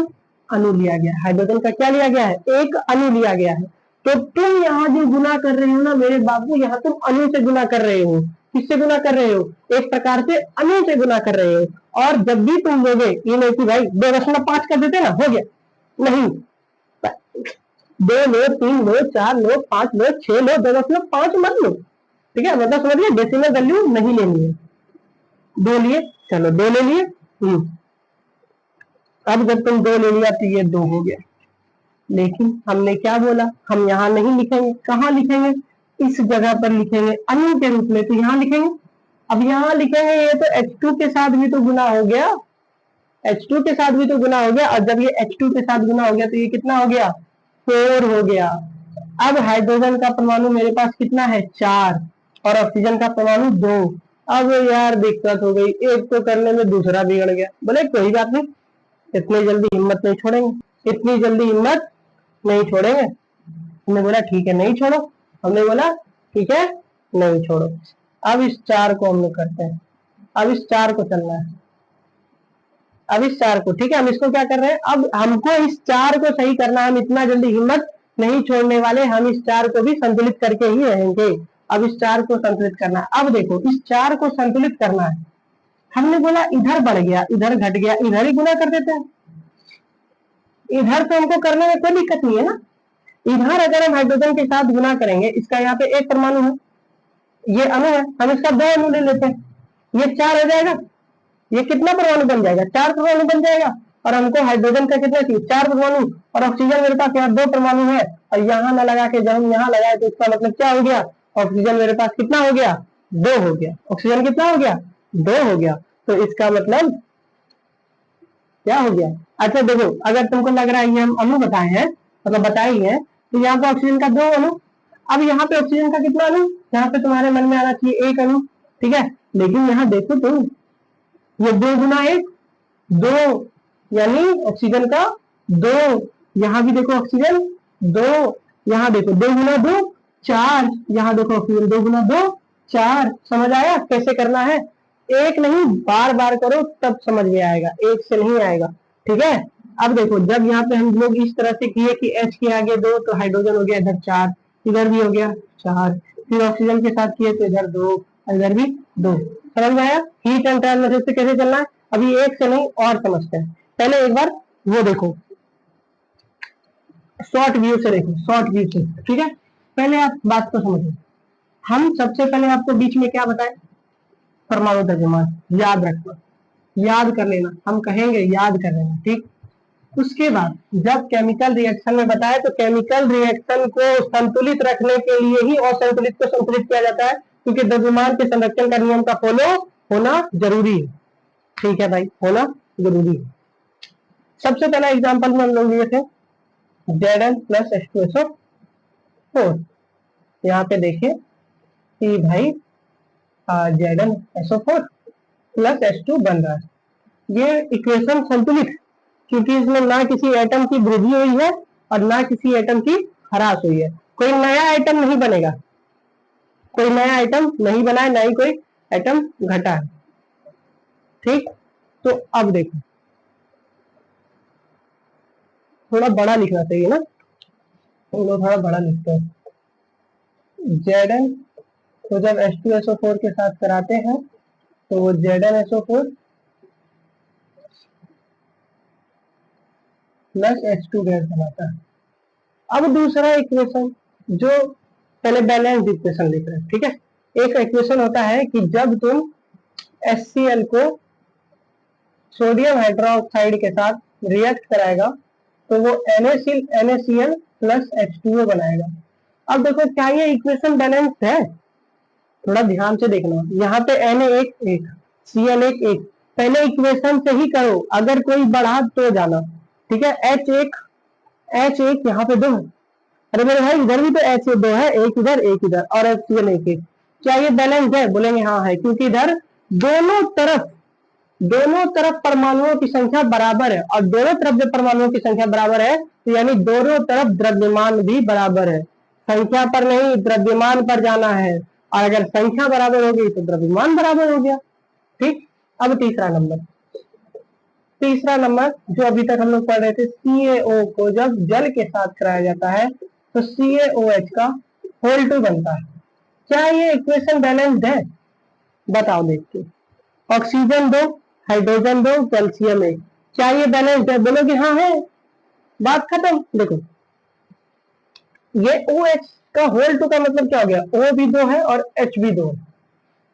अणु लिया गया है। हाइड्रोजन का क्या लिया गया है? एक अणु लिया गया है। तो तुम यहाँ जो गुना कर रहे हो ना मेरे बाबू, यहाँ तुम अणु से गुना कर रहे हो। किससे गुना कर रहे हो? एक प्रकार से अणु से गुना कर रहे हो। और जब भी तुम लोगे, ये नहीं कि भाई 2.5 कर देते ना, हो गया, नहीं, 2 लो, 3 लो, 4 लो, 5 लो, 6 लो, 2.5 मत लो, ठीक है। मतलब समझिए डेसिमल वैल्यू नहीं लेनी है। 2 लिए, चलो 2 ले लिए। अब जब तुम 2 ले लिया तो ये 2 हो गया। लेकिन हमने क्या बोला, हम यहाँ नहीं लिखेंगे। कहाँ लिखेंगे? इस जगह पर लिखेंगे अणु के रूप में, तो यहाँ लिखेंगे। अब यहाँ लिखेंगे ये तो H2 के साथ भी तो गुना हो गया, H2 के साथ भी तो गुना हो गया। और जब ये H2 के साथ गुना हो गया तो ये कितना हो गया? 4 हो गया। अब हाइड्रोजन का परमाणु मेरे पास कितना है? 4, और ऑक्सीजन का परमाणु 2। अब यार दिक्कत हो गई, एक तो करने में दूसरा बिगड़ गया। बोले कोई बात नहीं, इतनी जल्दी हिम्मत नहीं छोड़ेंगे, इतनी जल्दी हिम्मत नहीं छोड़ेंगे। हमने बोला ठीक है नहीं छोड़ो, हमने बोला ठीक है नहीं छोड़ो। अब इस 4 को हम लोग करते हैं, अब इस 4 को चलना है, अब इस 4 को, ठीक है। हम इसको क्या कर रहे हैं, अब हमको इस 4 को सही करना है। हम इतना जल्दी हिम्मत नहीं छोड़ने वाले, हम इस 4 को भी संतुलित करके ही रहेंगे। अब इस 4 को संतुलित करना है। अब देखो इस 4 को संतुलित करना है। हमने बोला इधर बढ़ गया, इधर घट गया, इधर ही गुना कर देते हैं। इधर तो हमको करने में कोई दिक्कत नहीं है ना। इधर अगर हम हाइड्रोजन के साथ गुना करेंगे, इसका यहाँ पे 1 परमाणु है, ये अणु है, हम इसका 2 अणु ले लेते हैं, ये 4 हो जाएगा। ये कितना परमाणु बन जाएगा? 4 परमाणु बन जाएगा। और हमको हाइड्रोजन का कितना चाहिए? 4 परमाणु। और ऑक्सीजन मेरे पास यहाँ 2 परमाणु है, और यहाँ ना लगा के जब हम यहाँ लगाए तो इसका मतलब क्या हो गया? ऑक्सीजन मेरे पास कितना हो गया? 2 हो गया। ऑक्सीजन कितना हो गया? 2 हो गया। तो इसका मतलब क्या हो गया? अच्छा देखो, अगर तुमको लग रहा है ये हम अणु बताए हैं, मतलब बताए ही है, तो यहाँ पे ऑक्सीजन का 2 अणु। अब यहाँ पे ऑक्सीजन का कितना अणु? यहाँ पे तुम्हारे मन में आना चाहिए 1 अणु, ठीक है। लेकिन यहाँ देखो तुम, ये 2 गुना 1, 2, यानी ऑक्सीजन का 2। यहाँ भी देखो ऑक्सीजन 2, यहाँ देखो 2 गुना 2 4, यहाँ देखो ऑक्सीजन 2 गुना 2 4। समझ आया कैसे करना है? एक नहीं, बार बार करो तब समझ में आएगा, एक से नहीं आएगा, ठीक है। अब देखो जब यहाँ पे हम लोग इस तरह से किए कि H के आगे 2 तो हाइड्रोजन हो गया इधर 4, इधर भी हो गया 4, फिर ऑक्सीजन के साथ किए तो इधर 2, इधर भी 2। समझ में आया? हीट एंड ट्रांसमिशन से कैसे चलना है, अभी एक से नहीं और समझते हैं। पहले एक बार वो देखो, शॉर्ट व्यू से देखो, शॉर्ट व्यू से, ठीक है। पहले आप बात को समझो। हम सबसे पहले आपको बीच में क्या बताएं, परमाणु द्रव्यमान, याद रखना, याद कर लेना, हम कहेंगे याद कर लेना, ठीक। उसके बाद जब केमिकल रिएक्शन में बताया तो केमिकल रिएक्शन को संतुलित रखने के लिए ही असंतुलित को संतुलित किया जाता है, क्योंकि द्रव्यमान के संरक्षण का नियम का फॉलो होना जरूरी है। ठीक है भाई, होना जरूरी है। सबसे पहला एग्जांपल में हम लोग लिए थे Zn+H2SO4। यहाँ पे देखिए कि भाई Zn SO4 प्लस H2 बन रहा है। ये इक्वेशन संतुलित, क्योंकि इसमें ना किसी एटम की वृद्धि हुई है और ना किसी एटम की ह्रास हुई है। कोई नया एटम नहीं बनेगा, कोई नया आइटम नहीं बना है, ना ही कोई आइटम घटा है, ठीक। तो अब देखो, थोड़ा बड़ा लिखना चाहिए ना, हम लोग थोड़ा बड़ा लिखते हैं। Zn तो जब H2SO4 के साथ कराते हैं तो वो ZnSO4 प्लस H2 गैस बनाता है। अब दूसरा इक्वेशन, जो पहले बैलेंस इक्वेशन लिख रहे हैं, ठीक है। एक इक्वेशन होता है कि जब तुम HCl को सोडियम हाइड्रोक्साइड के साथ रिएक्ट कराएगा तो वो NaCl प्लस H2O बनाएगा। अब देखो, क्या ये इक्वेशन बैलेंस्ड है? थोड़ा ध्यान से देखना, यहाँ पे Na1 Cl1 पहले इक्वेशन से ही करो, अगर कोई बढ़ा तो जाना, ठीक है। H1 यहाँ पे 2 है, अरे मेरे भाई इधर भी तो H2 है, एक इधर और Cl1। क्या ये बैलेंस है? बोलेंगे हाँ है, क्योंकि इधर दोनों तरफ परमाणुओं की संख्या बराबर है, और दोनों तरफ जब परमाणुओं की संख्या बराबर है तो यानी दोनों तरफ द्रव्यमान भी बराबर है। संख्या पर नहीं, द्रव्यमान पर जाना है, और अगर संख्या बराबर हो गई तो द्रव्यमान बराबर हो गया, ठीक। अब तीसरा नंबर जो अभी तक हम लोग पढ़ रहे थे, CaO को जब जल के साथ कराया जाता है तो CaOH का होल 2 बनता है। क्या ये इक्वेशन बैलेंस्ड है? बताओ देख के। ऑक्सीजन 2, हाइड्रोजन 2, कैल्शियम 1, क्या ये बैलेंस्ड है? बोलोगे हाँ है, बात खत्म। देखो, ये OH का होल 2 का मतलब क्या हो गया, O भी 2 है और H भी 2 है,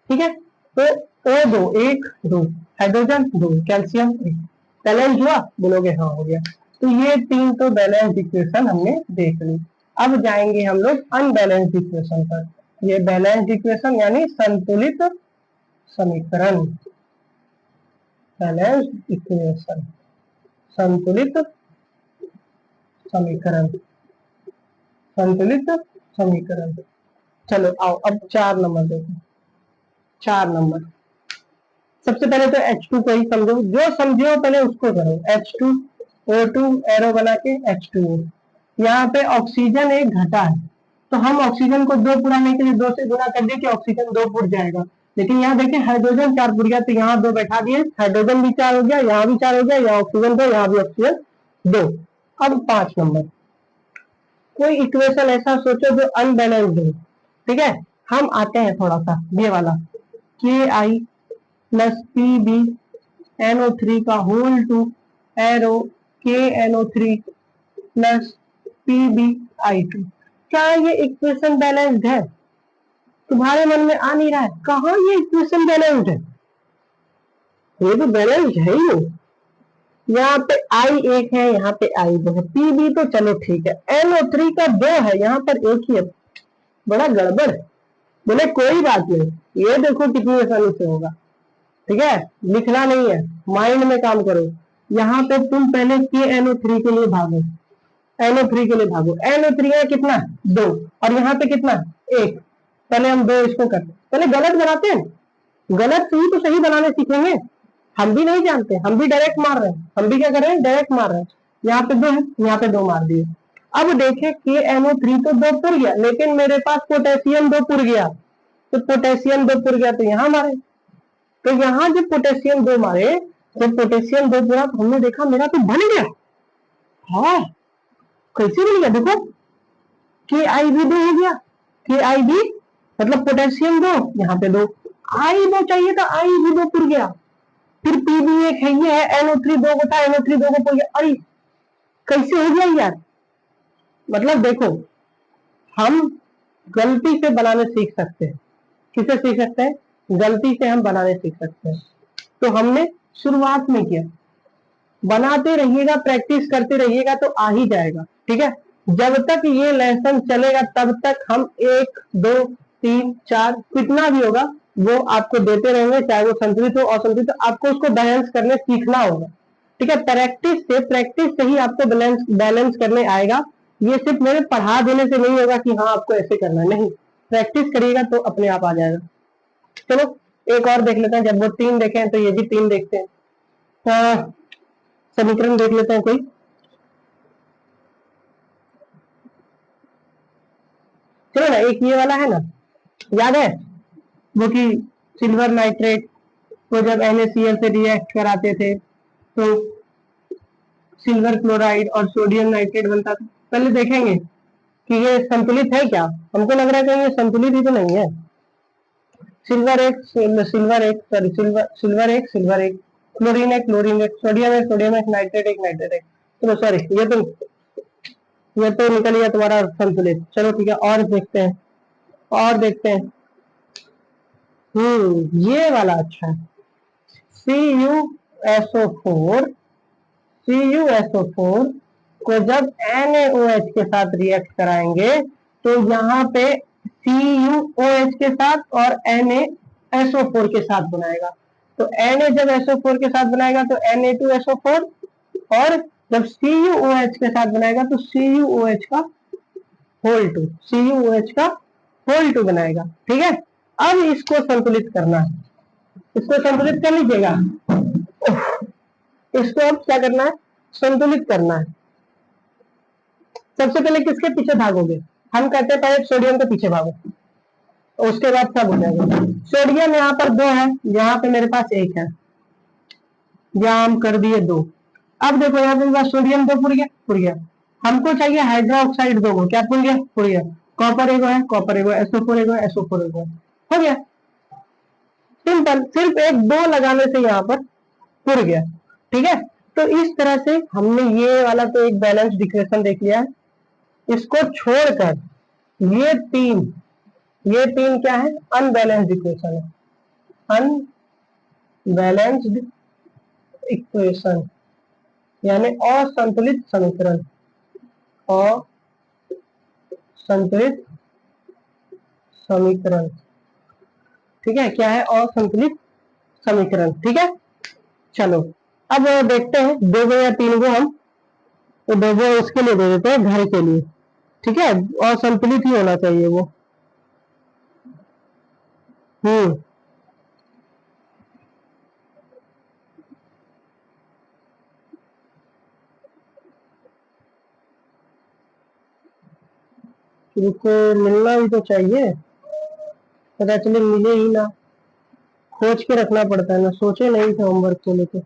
ठीक है। तो O2 1 2, हाइड्रोजन 2, कैल्शियम 1, बैलेंस हुआ? बोलोगे हाँ हो गया। तो ये 3 तो बैलेंस इक्वेशन हमने देख ली। अब जाएंगे हम लोग अनबैलेंस्ड इक्वेशन पर। ये बैलेंस्ड इक्वेशन यानी संतुलित समीकरण, बैलेंस्ड इक्वेशन, संतुलित समीकरण, संतुलित समीकरण। चलो आओ अब 4 नंबर देखो। 4 नंबर, सबसे पहले तो H2 को ही समझो, जो समझो पहले उसको करो। H2O2 एरो बना के H2O। यहाँ पे ऑक्सीजन एक घटा है, तो हम ऑक्सीजन को 2 पुराने के लिए 2 से गुना कर दिए कि ऑक्सीजन 2 पुर जाएगा। लेकिन यहाँ देखिए हाइड्रोजन 4 पुर गया, तो यहाँ 2 बैठा दिए, हाइड्रोजन भी 4 हो गया, यहाँ भी 4 हो गया, यहाँ ऑक्सीजन 2, यहाँ भी ऑक्सीजन 2। अब 5 नंबर, कोई इक्वेशन ऐसा सोचो जो अनबैलेंस्ड हो, ठीक है। हम आते हैं थोड़ा सा ये वाला, Ki प्लस PbNO3 का whole 2 arrow KNO3 plus PbI2। क्या ये इक्वेशन बैलेंस्ड है? तुम्हारे मन में आ नहीं रहा है, कहाँ ये इक्वेशन बैलेंस्ड है? ये तो बैलेंस्ड है ही नहीं। यहाँ पे I1 है, यहाँ पे I2 है, Pb तो चलो ठीक है, NO3 का 2 है, यहाँ पर 1 ही है, बड़ा गड़बड़ है। बोले कोई बात नहीं, ये देखो कितनी आसानी से होगा, ठीक है। लिखना नहीं है, माइंड में काम करो। यहाँ पे तुम पहले KNO3 के लिए भागो, NO3 के लिए भागो। NO3 है कितना 2, और यहाँ पे कितना 1। पहले हम 2 इसको करते, पहले गलत बनाते हैं, गलत ही तो सही बनाने सीखेंगे। हम भी नहीं जानते, हम भी डायरेक्ट मार रहे हैं, हम भी क्या कर रहे हैं, डायरेक्ट मार रहे हैं। यहाँ पे 2 है, यहाँ पे 2 मार दिए। अब देखे KNO3 तो 2 पुर गया, लेकिन मेरे पास पोटेशियम 2 पुर गया, तो पोटेशियम 2 पुर गया तो यहाँ मारे। तो यहाँ जब पोटेशियम 2 मारे, जब पोटेशियम 2 पूरा, तो हमने देखा मेरा तो बन गया। हाँ, कैसे बन गया देखो, के आई भी 2 हो गया, के आई भी मतलब पोटेशियम 2, यहाँ पे 2, आई 2 चाहिए था, आई भी 2 पुर गया, फिर पी भी 1 है, ये है NO3 2 को था, NO3 2 को पुर गया। अरे कैसे हो गया यार? मतलब देखो, हम गलती से बनाने सीख सकते हैं। किसे सीख सकते हैं? गलती से हम बनाने सीख सकते हैं। तो हमने शुरुआत में किया, बनाते रहिएगा, प्रैक्टिस करते रहिएगा तो आ ही जाएगा। ठीक है, जब तक ये लेसन चलेगा तब तक हम 1 2 3 4 कितना भी होगा वो आपको देते रहेंगे, चाहे वो संतुलित हो असंतुलित हो, आपको उसको बैलेंस करने सीखना होगा। ठीक है, प्रैक्टिस से ही आपको बैलेंस करने आएगा। ये सिर्फ मेरे पढ़ा देने से नहीं होगा कि हाँ आपको ऐसे करना है, नहीं, प्रैक्टिस करिएगा तो अपने आप आ जाएगा। चलो एक और देख लेते हैं, जब वो 3 देखे हैं तो ये भी 3 देखते हैं। समीकरण देख लेते हैं कोई। चलो ना, एक ये वाला है ना, याद है वो कि सिल्वर नाइट्रेट को जब NaCl से रिएक्ट कराते थे तो सिल्वर क्लोराइड और सोडियम नाइट्रेट बनता था। पहले देखेंगे कि ये संतुलित है क्या। हमको लग रहा है कि ये संतुलित ही तो नहीं है। सिल्वर एक क्लोरीन एक सोडियम एक नाइट्रेट एक। चलो सॉरी, ये तो निकल गया तुम्हारा संतुलित। चलो ठीक है, और देखते हैं, और देखते हैं। ये वाला अच्छा है। CuSO4 को जब NaOH के साथ रिएक्ट कराएंगे तो यहाँ पे CuOH के साथ और NaSO4 के साथ बनाएगा। तो Na जब SO4 के साथ बनाएगा तो Na2SO4, और जब CuOH के साथ बनाएगा तो CuOH का होल 2 बनाएगा। ठीक है, अब इसको संतुलित करना है, इसको संतुलित कर लीजिएगा। इसको अब क्या करना है? संतुलित करना है। सबसे पहले किसके पीछे भागोगे? हम कहते हैं पहले सोडियम के पीछे भागो, उसके बाद सब हो जाएगा। सोडियम यहाँ पर 2 है, यहाँ पे मेरे पास 1 है, यहाँ हम कर दिए 2। अब देखो यहाँ पे सोडियम 2 पुर गया। हमको चाहिए हाइड्रोक्साइड 2 को, क्या पुर गया? कॉपर एगो है, SO4 एगो है, SO4 एगो है, हो गया सिंपल। सिर्फ 1 2 लगाने से यहाँ पर पुर गया। ठीक है, तो इस तरह से हमने ये वाला तो एक बैलेंस्ड इक्वेशन देख लिया है। इसको छोड़कर ये तीन क्या है? अनबैलेंस्ड इक्वेशन है, अनबैलेंस्ड इक्वेशन यानी असंतुलित समीकरण, असंतुलित समीकरण। ठीक है, क्या है? असंतुलित समीकरण। ठीक है, चलो अब देखते हैं 2 या 3 को हम तो 2 उसके लिए दे देते हैं, घर के लिए। ठीक है, असंतुलित ही होना चाहिए वो। रुको, मिलना भी तो चाहिए, पता चले मिले ही ना, खोज के रखना पड़ता है ना, सोचे नहीं थे होमवर्क को लेकर।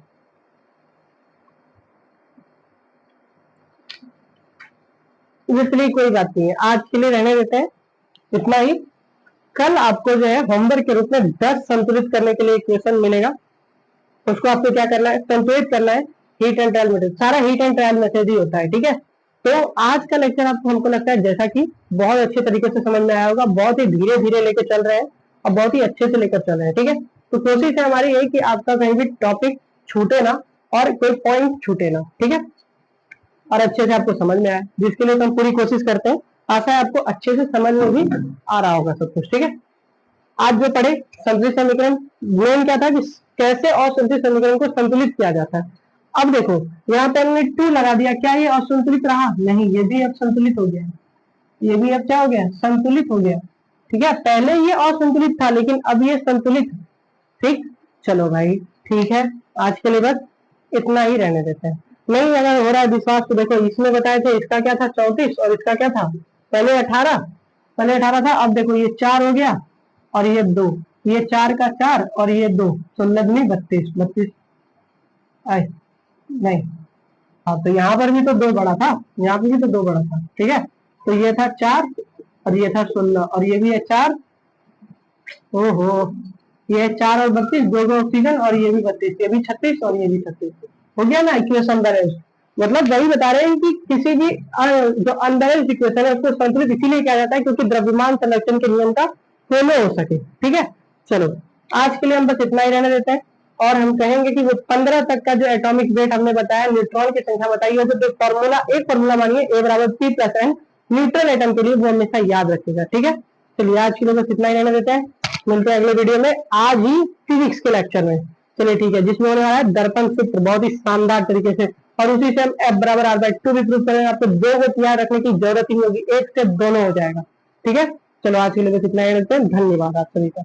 इसलिए कोई बात नहीं है, आज के लिए रहने देते हैं इतना ही। कल आपको जो है होमवर्क के रूप में 10 संतुलित करने के लिए इक्वेशन मिलेगा। उसको आपको क्या करना है? संतुलित करना है। हीट एंड ट्रायल मेथड, सारा हीट एंड ट्रायल मेथड ही होता है। ठीक है, तो आज का लेक्चर आपको, हमको लगता है जैसा कि बहुत अच्छे तरीके से समझ में आया होगा। बहुत ही धीरे धीरे लेकर चल रहे हैं और बहुत ही अच्छे से लेकर चल रहे हैं। ठीक है, तो कोशिश है हमारी यही कि आपका कहीं भी टॉपिक छूटे ना और कोई पॉइंट छूटे ना। ठीक है, और अच्छे से आपको समझ में आए, जिसके लिए हम पूरी कोशिश करते हैं। आशा है आपको अच्छे से समझ में भी आ रहा होगा सब कुछ। ठीक है, आज जो पढ़े संतुलित समीकरण, मेन क्या था कि कैसे असंतुलित समीकरण को संतुलित किया जाता है। अब देखो यहाँ पे हमने 2 लगा दिया, क्या ये असंतुलित रहा? नहीं, ये भी अब संतुलित हो गया, ये भी अब क्या हो गया? संतुलित हो गया। ठीक है, पहले ये असंतुलित था लेकिन अब ये संतुलित। ठीक, चलो भाई ठीक है, आज के लिए बस इतना ही रहने देते हैं। नहीं अगर हो रहा है विश्वास तो देखो, इसमें बताए थे इसका क्या था 34 और इसका क्या था पहले 18 था। अब देखो ये 4 हो गया और ये 2, ये 4 का 4 और ये 2, 16 दूनी 32 नहीं। हाँ, तो यहाँ पर भी तो 2 बड़ा था, यहाँ पर भी तो 2 बड़ा था। ठीक है, तो ये था 4 और ये था 16 और ये भी है 4। ओहो, ये 4 और 32, दो ऑक्सीजन और ये भी 32, ये भी 36 और ये भी 36। हो गया ना इक्वेशन बैलेंस। मतलब वही बता रहे हैं कि किसी भी जो अनबैलेंस इक्वेशन है उसको संतुलित इसीलिए किया जाता है क्योंकि द्रव्यमान संरक्षण के नियम का फॉलो हो सके। ठीक है, चलो आज के लिए हम बस इतना ही रहने देते हैं और हम कहेंगे कि वो 15 तक का जो एटॉमिक वेट हमने बताया, न्यूट्रॉन की संख्या बताई है, तो फॉर्मूला एक फॉर्मूला मानिए A बराबर P plus N neutral atom के लिए, वो हमेशा याद रखेगा। ठीक है, चलिए आज के लिए बस इतना ही रहने देते हैं, मिलते हैं अगले वीडियो में आज ही फिजिक्स के लेक्चर में। चलिए ठीक है, जिसमें होने वाला है दर्पण सूत्र बहुत ही शानदार तरीके से, और उसी से हम F बराबर R/2 भी प्रूव करेंगे। आपको दो को याद रखने की जरूरत ही नहीं होगी, एक से दोनों हो जाएगा। ठीक है, चलो आज के लिए बस इतना ही रहते हैं, धन्यवाद आप सभी का।